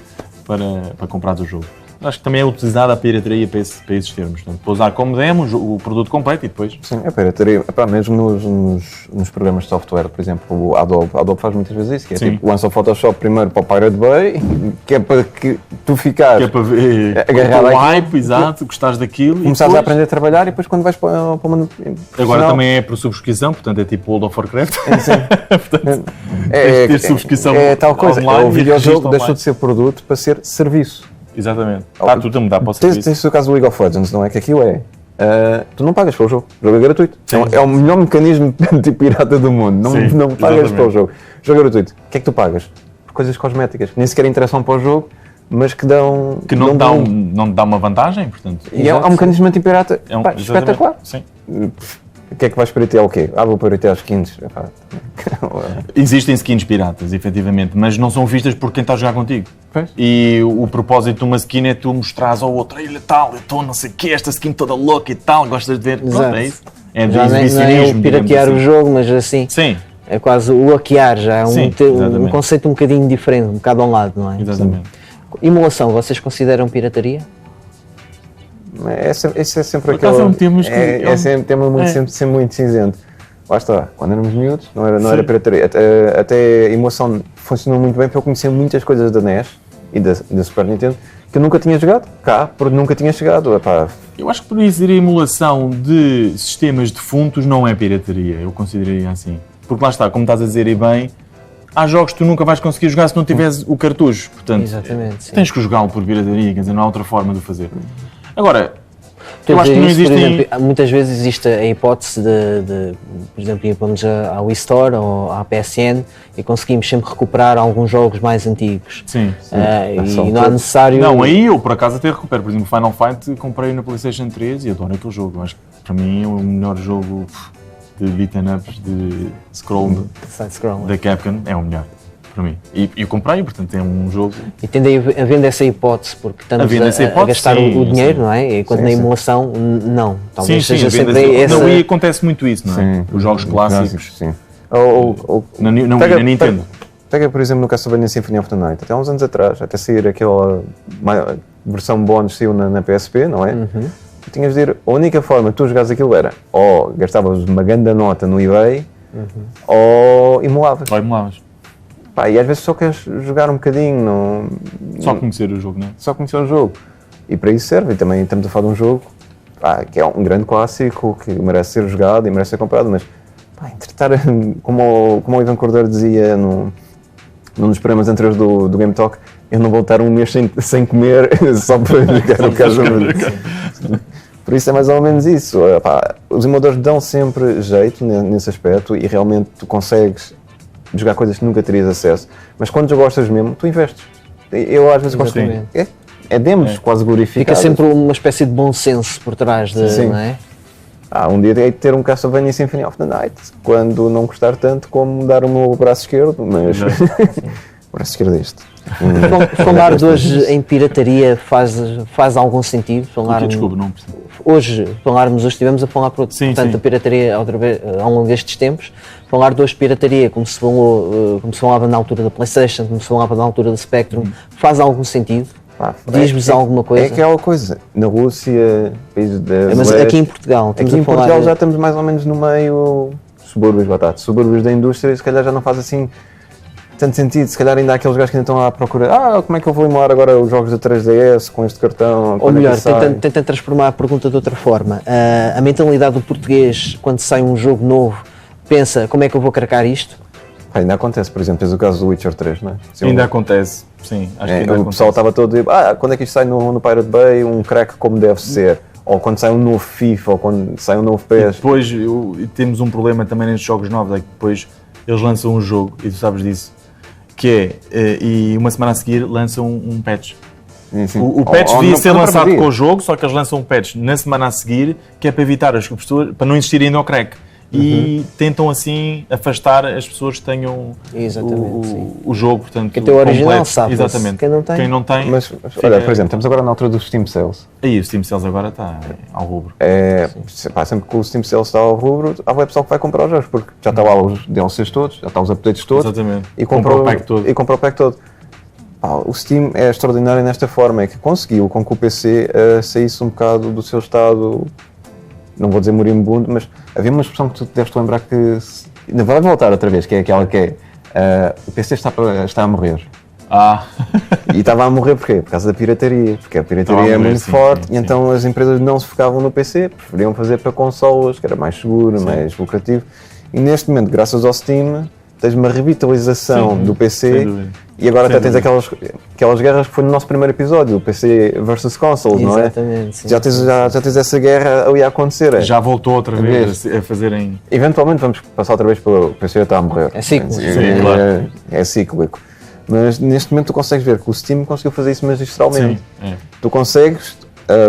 para comprares o jogo. Acho que também é utilizada a pirataria para esses termos. Portanto, para usar como demos o produto completo e depois... Sim, é pirataria. Epá, mesmo nos programas de software, por exemplo, o Adobe faz muitas vezes isso, que é Sim. tipo, lança o Photoshop primeiro para o Pirate Bay, que é para que tu ficares Que é para ver agarrado o aqui. hype, exato, gostares daquilo. Começares e a depois, aprender a trabalhar e depois quando vais para o mundo agora profissional, também é por subscrição, portanto é tipo World of Warcraft. Tens é, de ter subscrição é tal coisa, online o e videojogo registro deixou online. de ser produto para ser serviço. Exatamente. Está tudo a mudar para o Tens serviço. o caso do League of Legends, não é? Que aquilo é. Tu não pagas pelo jogo, o jogo é gratuito. Sim. É o melhor mecanismo de pirata do mundo. Não, Sim, não pagas exatamente. pelo jogo. O jogo é gratuito. O que é que tu pagas? Por coisas cosméticas, que nem sequer interessam para o jogo, mas que dão. Que não te dá uma vantagem, portanto. E é um mecanismo anti-pirata É um, pá, exatamente. espetacular. Sim. O que é que vais piratear o quê? Vou piratear as skins. Epá. Existem skins piratas, efetivamente, mas não são vistas por quem está a jogar contigo. Pois. E o propósito de uma skin é tu mostrares ao outro, olha tal, eu estou não sei o quê, esta skin toda louca e tal, gostas de ver? Pronto, Exato. é isso. É de Já não é exibicionismo, o piratear digamos o jogo, mas assim, assim. Sim, é quase o hackear já, é Sim, um exatamente. conceito um bocadinho diferente, um bocado ao lado, não é? exatamente. Emulação, vocês consideram pirataria? Esse é sempre Por acaso aquele. é um tema que- é sempre um tema muito, É. sempre muito cinzento. Lá está, quando éramos miúdos, não era Sim. pirataria. Até a emulação funcionou muito bem porque eu conhecia muitas coisas da NES e da Super Nintendo que eu nunca tinha jogado cá, porque nunca tinha chegado. Epá, Eu acho que por isso a emulação de sistemas defuntos não é pirataria, eu consideraria assim. Porque lá está, como estás a dizer e bem, há jogos que tu nunca vais conseguir jogar se não tiveres o cartucho. Portanto, Exatamente, sim. tens que jogá-lo por pirataria, quer dizer, não há outra forma de o fazer. Agora, Estou eu a acho que dizer não isso, por existem... exemplo, muitas vezes existe a hipótese por exemplo, vamos à Wii Store ou à PSN e conseguimos sempre recuperar alguns jogos mais antigos. Sim. E são não é todos. necessário. Não, aí eu por acaso até recupero. Por exemplo, Final Fight comprei na PlayStation 3 e adoro aquele jogo. Acho que para mim é o melhor jogo de beat'em ups, de scroll Side-scroller. da Capcom. É o melhor, para mim. E eu comprei, portanto é um jogo... E tendo havendo essa hipótese, porque estamos Havendo essa a hipótese, gastar sim, o dinheiro, sim. não é? Enquanto Sim, na sim. emulação, não. Talvez sim, seja havendo sempre esse- essa. Na Wii acontece muito isso, não é? Os jogos clássicos. Sim. Ou- Na Wii, na Nintendo. Pega, por exemplo, no Castlevania Symphony of the Night, até há uns anos atrás, até sair aquela versão bónus saiu na PSP, não é? Tu tinhas de ir, a única forma de tu jogares aquilo era ou gastavas uma grande nota no eBay ou emulavas. Vai, emulavas. Pá, e às vezes só queres jogar um bocadinho, não, Só conhecer o jogo, não é? só conhecer o jogo. E para isso serve. E também estamos a falar de um jogo que é um grande clássico, que merece ser jogado e merece ser comprado, mas entretar, como o Ivan Cordeiro dizia num dos programas anteriores do Game Talk, eu não vou estar um mês sem comer só para jogar o casamento. Por isso é mais ou menos isso. Os emuladores dão sempre jeito nesse aspecto e realmente tu consegues jogar coisas que nunca terias acesso, mas quando tu gostas mesmo, tu investes. Eu às vezes gosto de... Exatamente. É demos quase Fica glorificados. sempre uma espécie de bom senso por trás de. Sim. Não é? Um dia hei de ter um Castlevania Symphony of the Night, quando não gostar tanto como dar o meu braço esquerdo, mas... o braço esquerdo é este. Falar de hoje em pirataria faz algum sentido? Desculpa, não percebo. Hoje estivemos a falar Sim, portanto, sim. da pirataria outra vez, ao longo destes tempos. Falar de hoje de pirataria, como se falava na altura da PlayStation, como se falava na altura do Spectrum, faz algum sentido? Diz-vos alguma coisa? É aquela coisa, na Rússia, países da Mas aqui em Portugal, estamos aqui em a falar Portugal já estamos mais ou menos no meio subúrbios, subúrbios da indústria, se calhar já não faz assim tanto sentido, se calhar ainda há aqueles gajos que ainda estão à procura, como é que eu vou emular agora os jogos da 3DS com este cartão? Ou melhor, tentando tentando transformar a pergunta de outra forma. A mentalidade do português, quando sai um jogo novo, pensa, como é que eu vou cracar isto? ainda acontece, por exemplo, tens o caso do Witcher 3, não é? Ainda acontece, sim. Acho que ainda o acontece. pessoal estava todo a dizer, quando é que isto sai no Pirate Bay, um crack como deve ser? Ou quando sai um novo FIFA, ou quando sai um novo PES. Depois temos um problema também nestes jogos novos, é que depois eles lançam um jogo, e tu sabes disso, que é, e uma semana a seguir lançam um patch. Sim. O patch devia ser não lançado preferia. com o jogo, só que eles lançam um patch na semana a seguir, que é para evitar as pessoas, para não insistirem no crack. E tentam assim afastar as pessoas que tenham Exatamente, sim. o jogo, portanto, Quem tem o original completo. sabe. Exatamente. Quem não tem- Mas olha, por exemplo, estamos agora na altura dos Steam Sales. Aí o Steam Sales agora está ao rubro. Sempre que o Steam Sales está ao rubro, há o pessoal que vai comprar os jogos, porque já está lá os DLCs todos, já está os updates todos. Exatamente. E Compra o pack todo. E compra o pack todo. O Steam é extraordinário nesta forma, é que conseguiu com que o PC saísse um bocado do seu estado, não vou dizer moribundo, mas havia uma expressão que tu deves te lembrar que ainda vai voltar outra vez, que é aquela que é o PC está a morrer. E estava a morrer porquê? Por causa da pirataria, porque a pirataria é muito forte, e então as empresas não se focavam no PC, preferiam fazer para consolas, que era mais seguro, mais lucrativo, e neste momento, graças ao Steam, tens uma revitalização do PC, e agora até tens aquelas guerras que foi no nosso primeiro episódio, o PC versus consoles, não é? Exatamente. Já tens essa guerra ali a acontecer. Já voltou outra vez a fazerem... Eventualmente vamos passar outra vez pelo PC está a morrer. É cíclico. Claro. É cíclico. Mas neste momento tu consegues ver que o Steam conseguiu fazer isso magistralmente. Sim, Tu consegues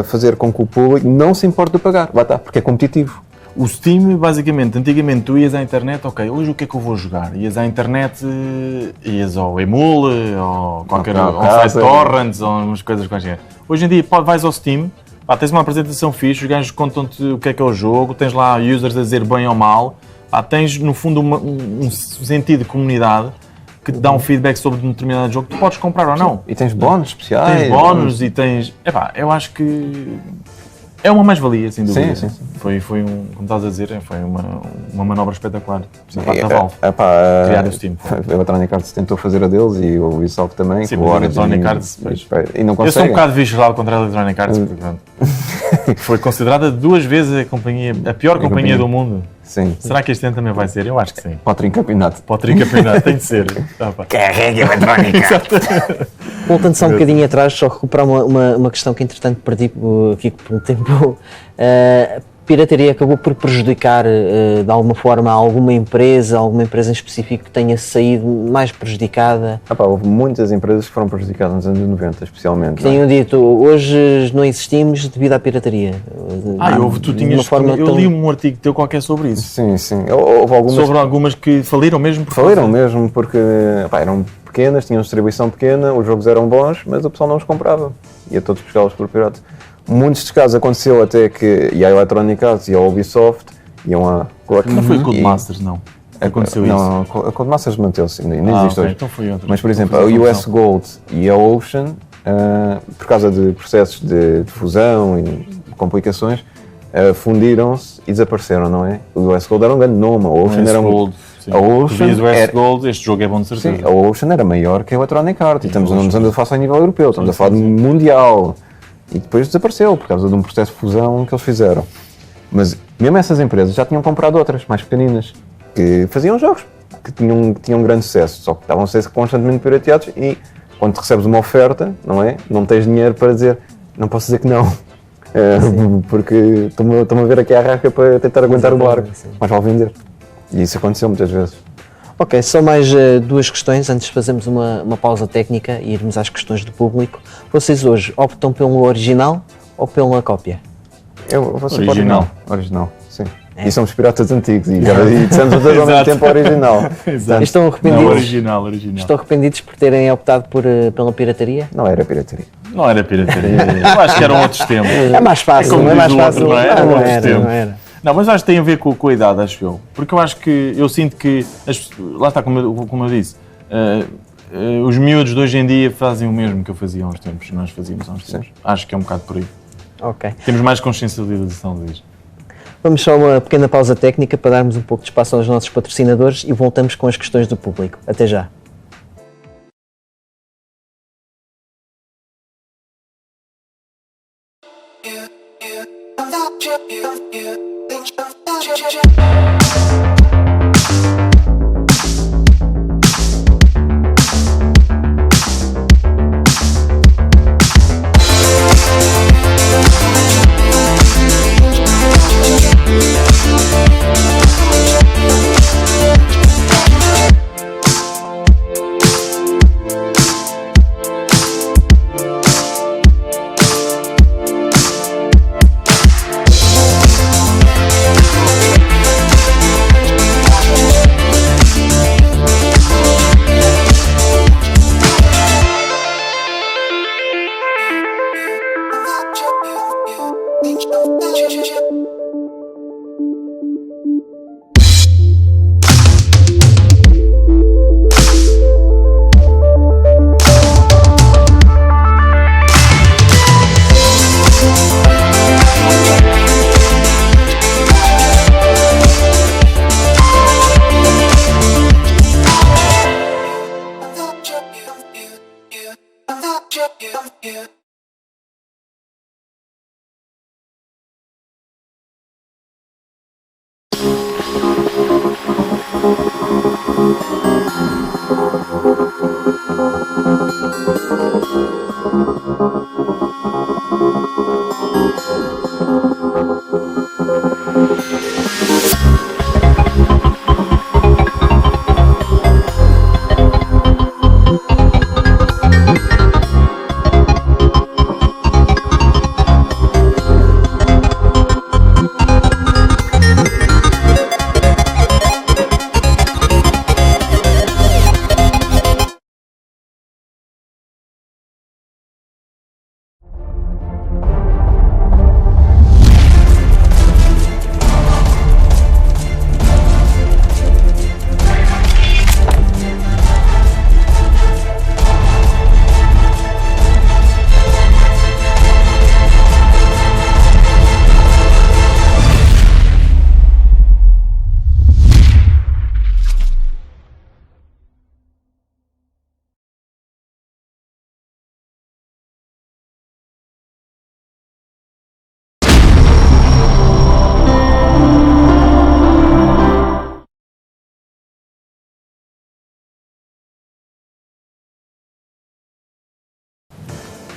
fazer com que o público não se importe de pagar, lá está, porque é competitivo. O Steam, basicamente, antigamente tu ias à internet, ok, hoje o que é que eu vou jogar? Ias à internet, ias ao Emule, ou qualquer site torrents, ou umas coisas quaisquer. Hoje em dia vais ao Steam, tens uma apresentação fixe, os gajos contam-te o que é o jogo, tens lá users a dizer bem ou mal, tens no fundo um sentido de comunidade que te dá um feedback sobre um determinado jogo que tu podes comprar ou não. E tens bónus especiais. Tens bónus e tens... eu acho que é uma mais-valia, sem dúvida. Sim. Foi como estás a dizer, foi uma manobra espetacular. Da parte da Valve. Criar o Steam. A Electronic Arts tentou fazer a deles e o Ubisoft também. Sim, mas a Electronic Arts... E não consegue. Eu sou um bocado viscerado contra a Electronic Arts, porque foi considerada 2 vezes a pior companhia do mundo. Sim. Será que este ano também vai ser? Eu acho que sim. Para o tricampeonato. Tem de ser. Carrega a Electronic Arts. Voltando só um bocadinho atrás, só recuperar uma questão que entretanto perdi aqui por um tempo. A pirataria acabou por prejudicar de alguma forma alguma empresa em específico que tenha saído mais prejudicada? Houve muitas empresas que foram prejudicadas nos anos 90, especialmente. Que tenham dito, hoje não existimos devido à pirataria. Eu li um artigo teu qualquer sobre isso. Sim. Houve algumas... Sobre algumas que faliram mesmo? Porque eram pequenas, tinham distribuição pequena, os jogos eram bons, mas o pessoal não os comprava. Ia todos buscá-los por pirata. Muitos dos casos aconteceu até que a Electronic Arts e a Ubisoft iam a... Não foi o Codemasters, não? Aconteceu isso? Não, a Codemasters manteve-se, ainda existe hoje. Então foi outra. Mas, por exemplo, a US Gold e a Ocean, por causa de processos de fusão e complicações, fundiram-se e desapareceram, não é? O US Gold era um grande nome, a Ocean era um... A Ocean Gold, este jogo é bom de certeza. Sim, a Ocean era maior que a Electronic Arts, e estamos a falar a nível europeu, estamos a falar de mundial. E depois desapareceu por causa de um processo de fusão que eles fizeram. Mas mesmo essas empresas já tinham comprado outras, mais pequeninas, que faziam jogos que tinham grande sucesso, só que estavam a ser constantemente pirateados e quando recebes uma oferta, não é? Não tens dinheiro para dizer, não posso dizer que não, porque estou-me a ver aqui à rasca para tentar aguentar o barco, mas vale vender. E isso aconteceu muitas vezes. Ok, só mais 2 questões antes de fazermos uma pausa técnica e irmos às questões do público. Vocês hoje optam pelo original ou pela cópia? Eu vou ser original, sim. É. E somos piratas antigos e dissemos os dois ao mesmo tempo original. Exato. Estão arrependidos? Não, original. Estão arrependidos por terem optado pela pirataria? Não era pirataria. Não era pirataria. Eu acho que eram outros tempos. É mais fácil, Como não é mais diz o fácil. outro, não é? Eram outros tempos. Não era. Não, mas acho que tem a ver com a idade, acho eu. Porque eu acho que, eu sinto que, lá está, como eu disse, os miúdos de hoje em dia fazem o mesmo que eu fazia há uns tempos, nós fazíamos há uns tempos. Acho que é um bocado por aí. Ok. Temos mais consciencialização disso. Vamos só uma pequena pausa técnica para darmos um pouco de espaço aos nossos patrocinadores e voltamos com as questões do público. Até já.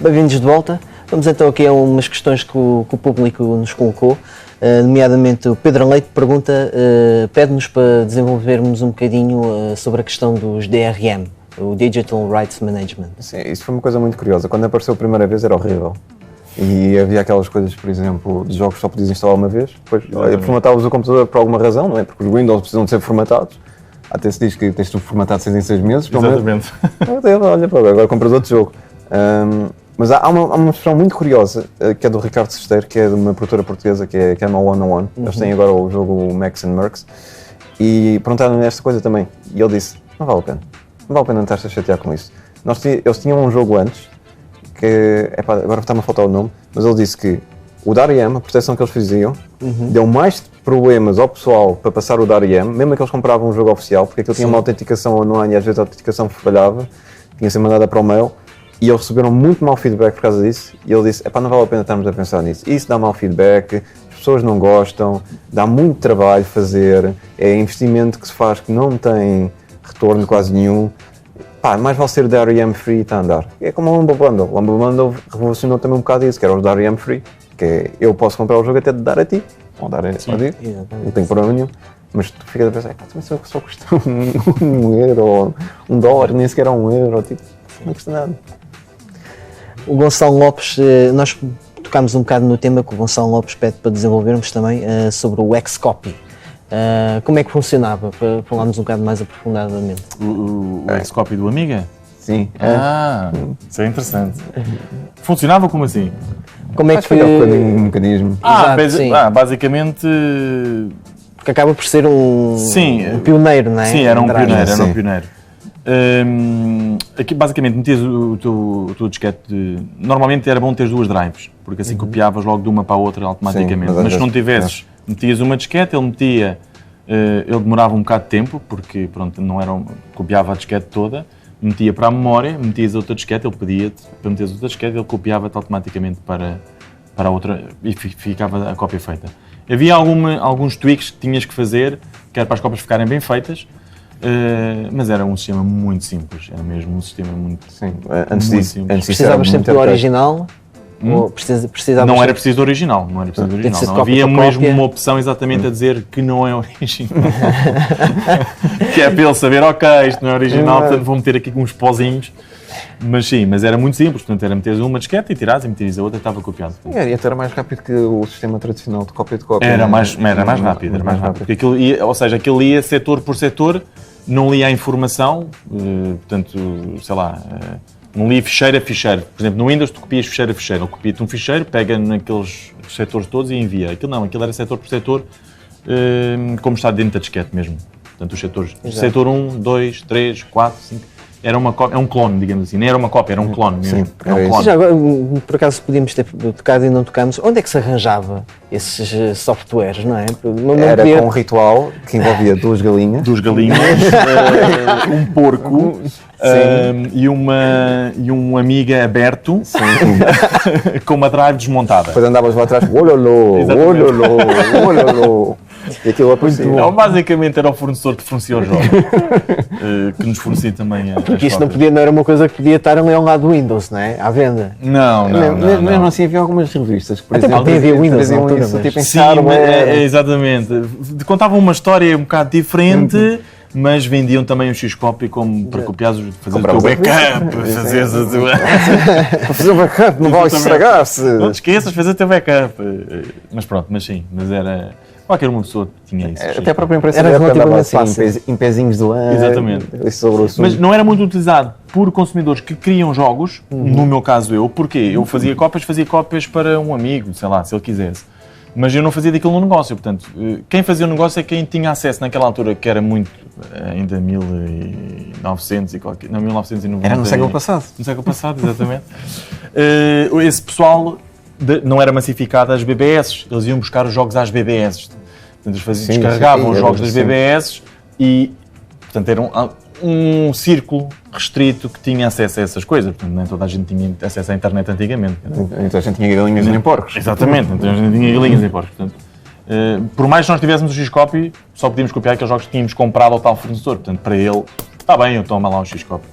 Bem-vindos de volta. Vamos então aqui a umas questões que o público nos colocou, nomeadamente o Pedro Leite pergunta, pede-nos para desenvolvermos um bocadinho sobre a questão dos DRM, o Digital Rights Management. Sim, isso foi uma coisa muito curiosa. Quando apareceu a primeira vez era horrível. E havia aquelas coisas, por exemplo, de jogos que só podias instalar uma vez. Depois formatavas o computador por alguma razão, não é? Porque os Windows precisam de ser formatados. Até se diz que tens tudo formatado 6 em 6 meses. Exatamente. Olha, agora compras outro jogo. Mas há uma expressão muito curiosa, que é do Ricardo Sesteiro, que é de uma produtora portuguesa, que é a One on One. Eles têm agora o jogo Max and Mercs. E perguntaram-lhe esta coisa também. E ele disse, não vale a pena. Não vale a pena estar a chatear com isso. Eles tinham um jogo antes, que, agora está-me a faltar o nome, mas ele disse que o DRM, a proteção que eles faziam, deu mais problemas ao pessoal para passar o DRM, mesmo que eles compravam um jogo oficial, porque aquilo tinha uma autenticação online e às vezes a autenticação falhava, tinha que ser mandada para o mail, e eles receberam muito mau feedback por causa disso, e ele disse, não vale a pena estarmos a pensar nisso, isso dá mau feedback, as pessoas não gostam, dá muito trabalho fazer, é investimento que se faz que não tem retorno quase nenhum, mais vale ser DRM free e está a andar. É como o Humble Bundle. O Humble Bundle revolucionou também um bocado isso, que era o DRM free, que é, eu posso comprar o jogo até de dar a ti, ou dar a ti, não tenho problema nenhum. Mas tu ficas a pensar, também só custa €1 ou $1, nem sequer é €1, tipo, não custa nada. O Gonçalo Lopes, nós tocámos um bocado no tema que o Gonçalo Lopes pede para desenvolvermos também sobre o Xcopy. Como é que funcionava, para falarmos um bocado mais aprofundadamente? O Xcopy do Amiga? Sim. Isso é interessante. Funcionava como assim? Como é que... um mecanismo. Basicamente... Porque acaba por ser um pioneiro, não é? Sim, era um pioneiro. Aqui basicamente metias o teu disquete, normalmente era bom ter 2 drives, porque assim copiavas logo de uma para a outra automaticamente. Mas se não tivesses, metias uma disquete, ele demorava um bocado de tempo, porque pronto, copiava a disquete toda, metia para a memória, metias outra disquete, ele pedia-te para meteres outra disquete, ele copiava-te automaticamente para a outra e ficava a cópia feita. Havia alguns tweaks que tinhas que fazer, que era para as cópias ficarem bem feitas, mas era um sistema muito simples, era mesmo um sistema muito simples. Precisavas sempre do original? Ou precisavas não era preciso do original, não havia mesmo uma opção exatamente a dizer que não é original. Que é para ele saber, ok, isto não é original, portanto vou meter aqui com uns pozinhos. Mas sim, mas era muito simples, portanto era meteres uma disquete e tirares e meteres a outra e estava copiado. E era mais rápido que o sistema tradicional de cópia de cópia. Era mais rápido. Porque aquilo ia setor por setor, não lia a informação, portanto, sei lá, não lia ficheiro a ficheiro. Por exemplo, no Windows tu copias ficheiro a ficheiro, ele copia-te um ficheiro, pega naqueles setores todos e envia. Aquilo era setor por setor, como está dentro da disquete mesmo. Portanto, os setores, setor 1, 2, 3, 4, 5... Era uma cópia, é um clone, digamos assim. Nem era uma cópia, era um clone mesmo. Sim, Era um era clone. Já agora, por acaso podíamos ter tocado e não tocamos, onde é que se arranjava esses softwares, não é? Não Era podia- com um ritual que envolvia 2 galinhas. Dos galinhas, um porco e um amiga aberto com uma drive desmontada. Depois andavas lá atrás, ololô, Exatamente. ololô, ololô. E aquilo aparecia. Então, basicamente era o fornecedor que fornecia os jogos, que nos fornecia também as Porque isto cópias. não era uma coisa que podia estar ali ao lado do Windows, não é? À venda. Não. Mesmo assim havia algumas revistas que, por Até exemplo, porque havia Windows traziam na altura, isso, mas- tipo em Sim, hardware. exatamente. Contavam uma história um bocado diferente, mas vendiam também o X-Copy como para copiar, fazer o teu Compravas a backup, revista. fazeres a tua... Para fazer um backup, não vai Exatamente. estragar-se. Não te esqueças, fazer o teu backup. Mas pronto, mas era... Qualquer uma pessoa tinha isso. Até a própria imprensa Era da época andava relativamente assim, fácil. em pezinhos do ano. Exatamente. Sobre o assunto. Mas não era muito utilizado por consumidores que criam jogos, no meu caso eu, porque eu fazia cópias para um amigo, sei lá, se ele quisesse. Mas eu não fazia daquilo um negócio, portanto, quem fazia o negócio é quem tinha acesso naquela altura, que era muito, ainda 1900 e qualquer... Não, 1990. Era no século passado. No século passado, exatamente. Esse pessoal não era massificado às BBS, eles iam buscar os jogos às BBS. Portanto, eles Sim, descarregavam sim, os jogos das sim. BBS e, portanto, era um círculo restrito que tinha acesso a essas coisas. Portanto, nem toda a gente tinha acesso à internet antigamente. Então a gente tinha galinhas nem porcos. Exatamente, então a gente tinha galinhas em porcos. Portanto, por mais que nós tivéssemos o X-Copy, só podíamos copiar aqueles jogos que tínhamos comprado ao tal fornecedor. Portanto, para ele, está bem, eu tomo lá um X-Copy.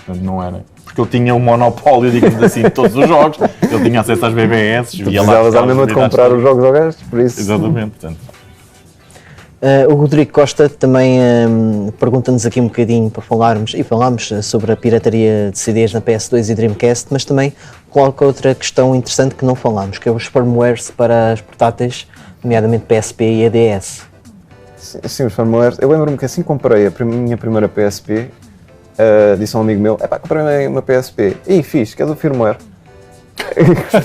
Portanto, não era... Porque ele tinha um monopólio, digamos assim, de todos os jogos. Ele tinha acesso às BBS. Tu precisavas à mesma de comprar os jogos ao gajo, por isso. Exatamente, portanto. O Rodrigo Costa também pergunta-nos aqui um bocadinho para falarmos, e falámos sobre a pirataria de CDs na PS2 e Dreamcast, mas também coloca outra questão interessante que não falámos, que é os firmwares para as portáteis, nomeadamente PSP e ADS. Sim, os firmwares. Eu lembro-me que assim que comprei a minha primeira PSP, disse a um amigo meu, comprei uma PSP. E fiz, que é do firmware.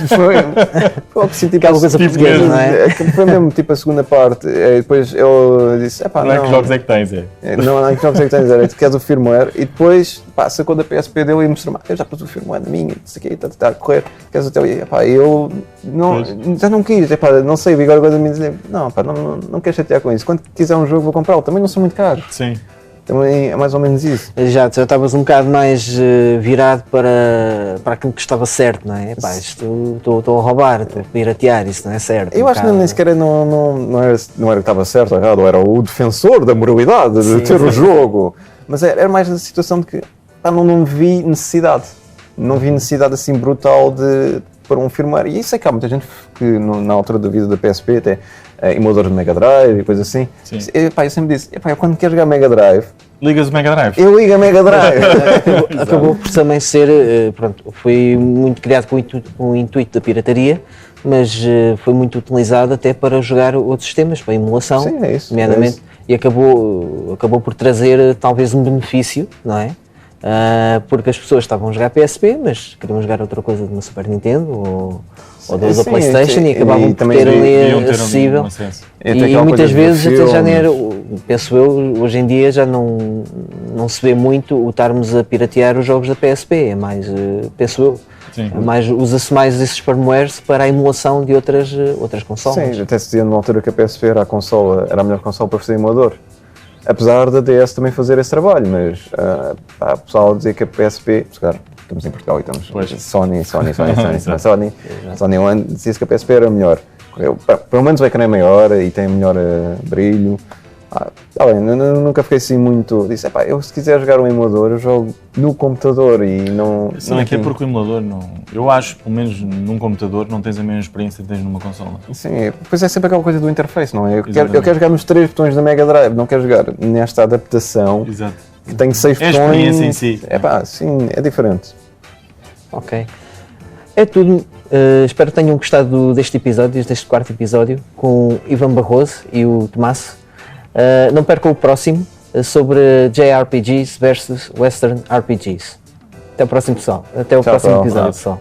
Foi algo que senti Aquela coisa tipo portuguesa, mesmo. não é? Foi mesmo tipo a segunda parte. Depois eu disse, Não é que jogos é que tens, é? Não é que jogos é que tens, era que é do firmware. E depois sacou da PSP dele e mostrou-me, eu já pus o firmware na minha, não sei o quê, está a correr, queres até eu não, já não quis, não sei, agora agora me dizer, não quero chatear com isso. Quando quiser um jogo vou comprá-lo, também não sou muito caro. Sim. Também é mais ou menos isso. Já estavas um bocado mais virado para aquilo que estava certo, não é? Estou a roubar, estou a piratear, isso não é certo. Eu acho que nem sequer não era o que estava certo ou errado, era o defensor da moralidade de ter o jogo. Mas era mais a situação de que não vi necessidade. Não vi necessidade assim brutal para um firmware. E isso é que há muita gente que na altura da vida da PSP, até emuladores de Mega Drive e coisas assim. Sim. Eu sempre disse, eu quando quero jogar Mega Drive, Ligas o Mega Drive. eu ligo a Mega Drive. Acabou por também ser, foi muito criado com o intuito da pirataria, mas foi muito utilizado até para jogar outros sistemas, para emulação, Sim, é isso, nomeadamente, é isso. e acabou por trazer talvez um benefício, não é? Porque as pessoas estavam a jogar PSP, mas queriam jogar outra coisa de uma Super Nintendo ou da Sim, PlayStation sim, e acabavam e por também ter Deviam ali ter acessível. um acesso. E até E aquela muitas coisa de vezes até já nem era, filmes. penso eu, hoje em dia já não se vê muito o estarmos a piratear os jogos da PSP, é mais, penso eu, Sim. usa-se mais esses firmwares para a emulação de outras consoles. Sim, até se dizia numa altura que a PSP era a melhor consola para fazer emulador. Apesar da DS também fazer esse trabalho, mas o pessoal dizia que a PSP, claro, estamos em Portugal e estamos Pois. Sony Exato. One, dizia que a PSP era melhor. Pelo menos o ecrã é maior e tem melhor brilho. Nunca fiquei assim muito. Disse, eu se quiser jogar um emulador, eu jogo no computador e não. Sim, não até tenho- porque o emulador não. Eu acho, pelo menos num computador, não tens a mesma experiência que tens numa consola. Sim, pois é sempre aquela coisa do interface, não é? Eu Exatamente. quero jogar nos 3 botões da Mega Drive, não quero jogar nesta adaptação Exato. que tem 6 É a botões. experiência em si. Sim, é diferente. Ok. É tudo. Espero que tenham gostado deste episódio, deste quarto episódio, com o Ivan Barroso e o Tomás. Não percam o próximo sobre JRPGs versus Western RPGs. Até o próximo, pessoal. Até o Tchau, próximo pessoal. episódio, pessoal.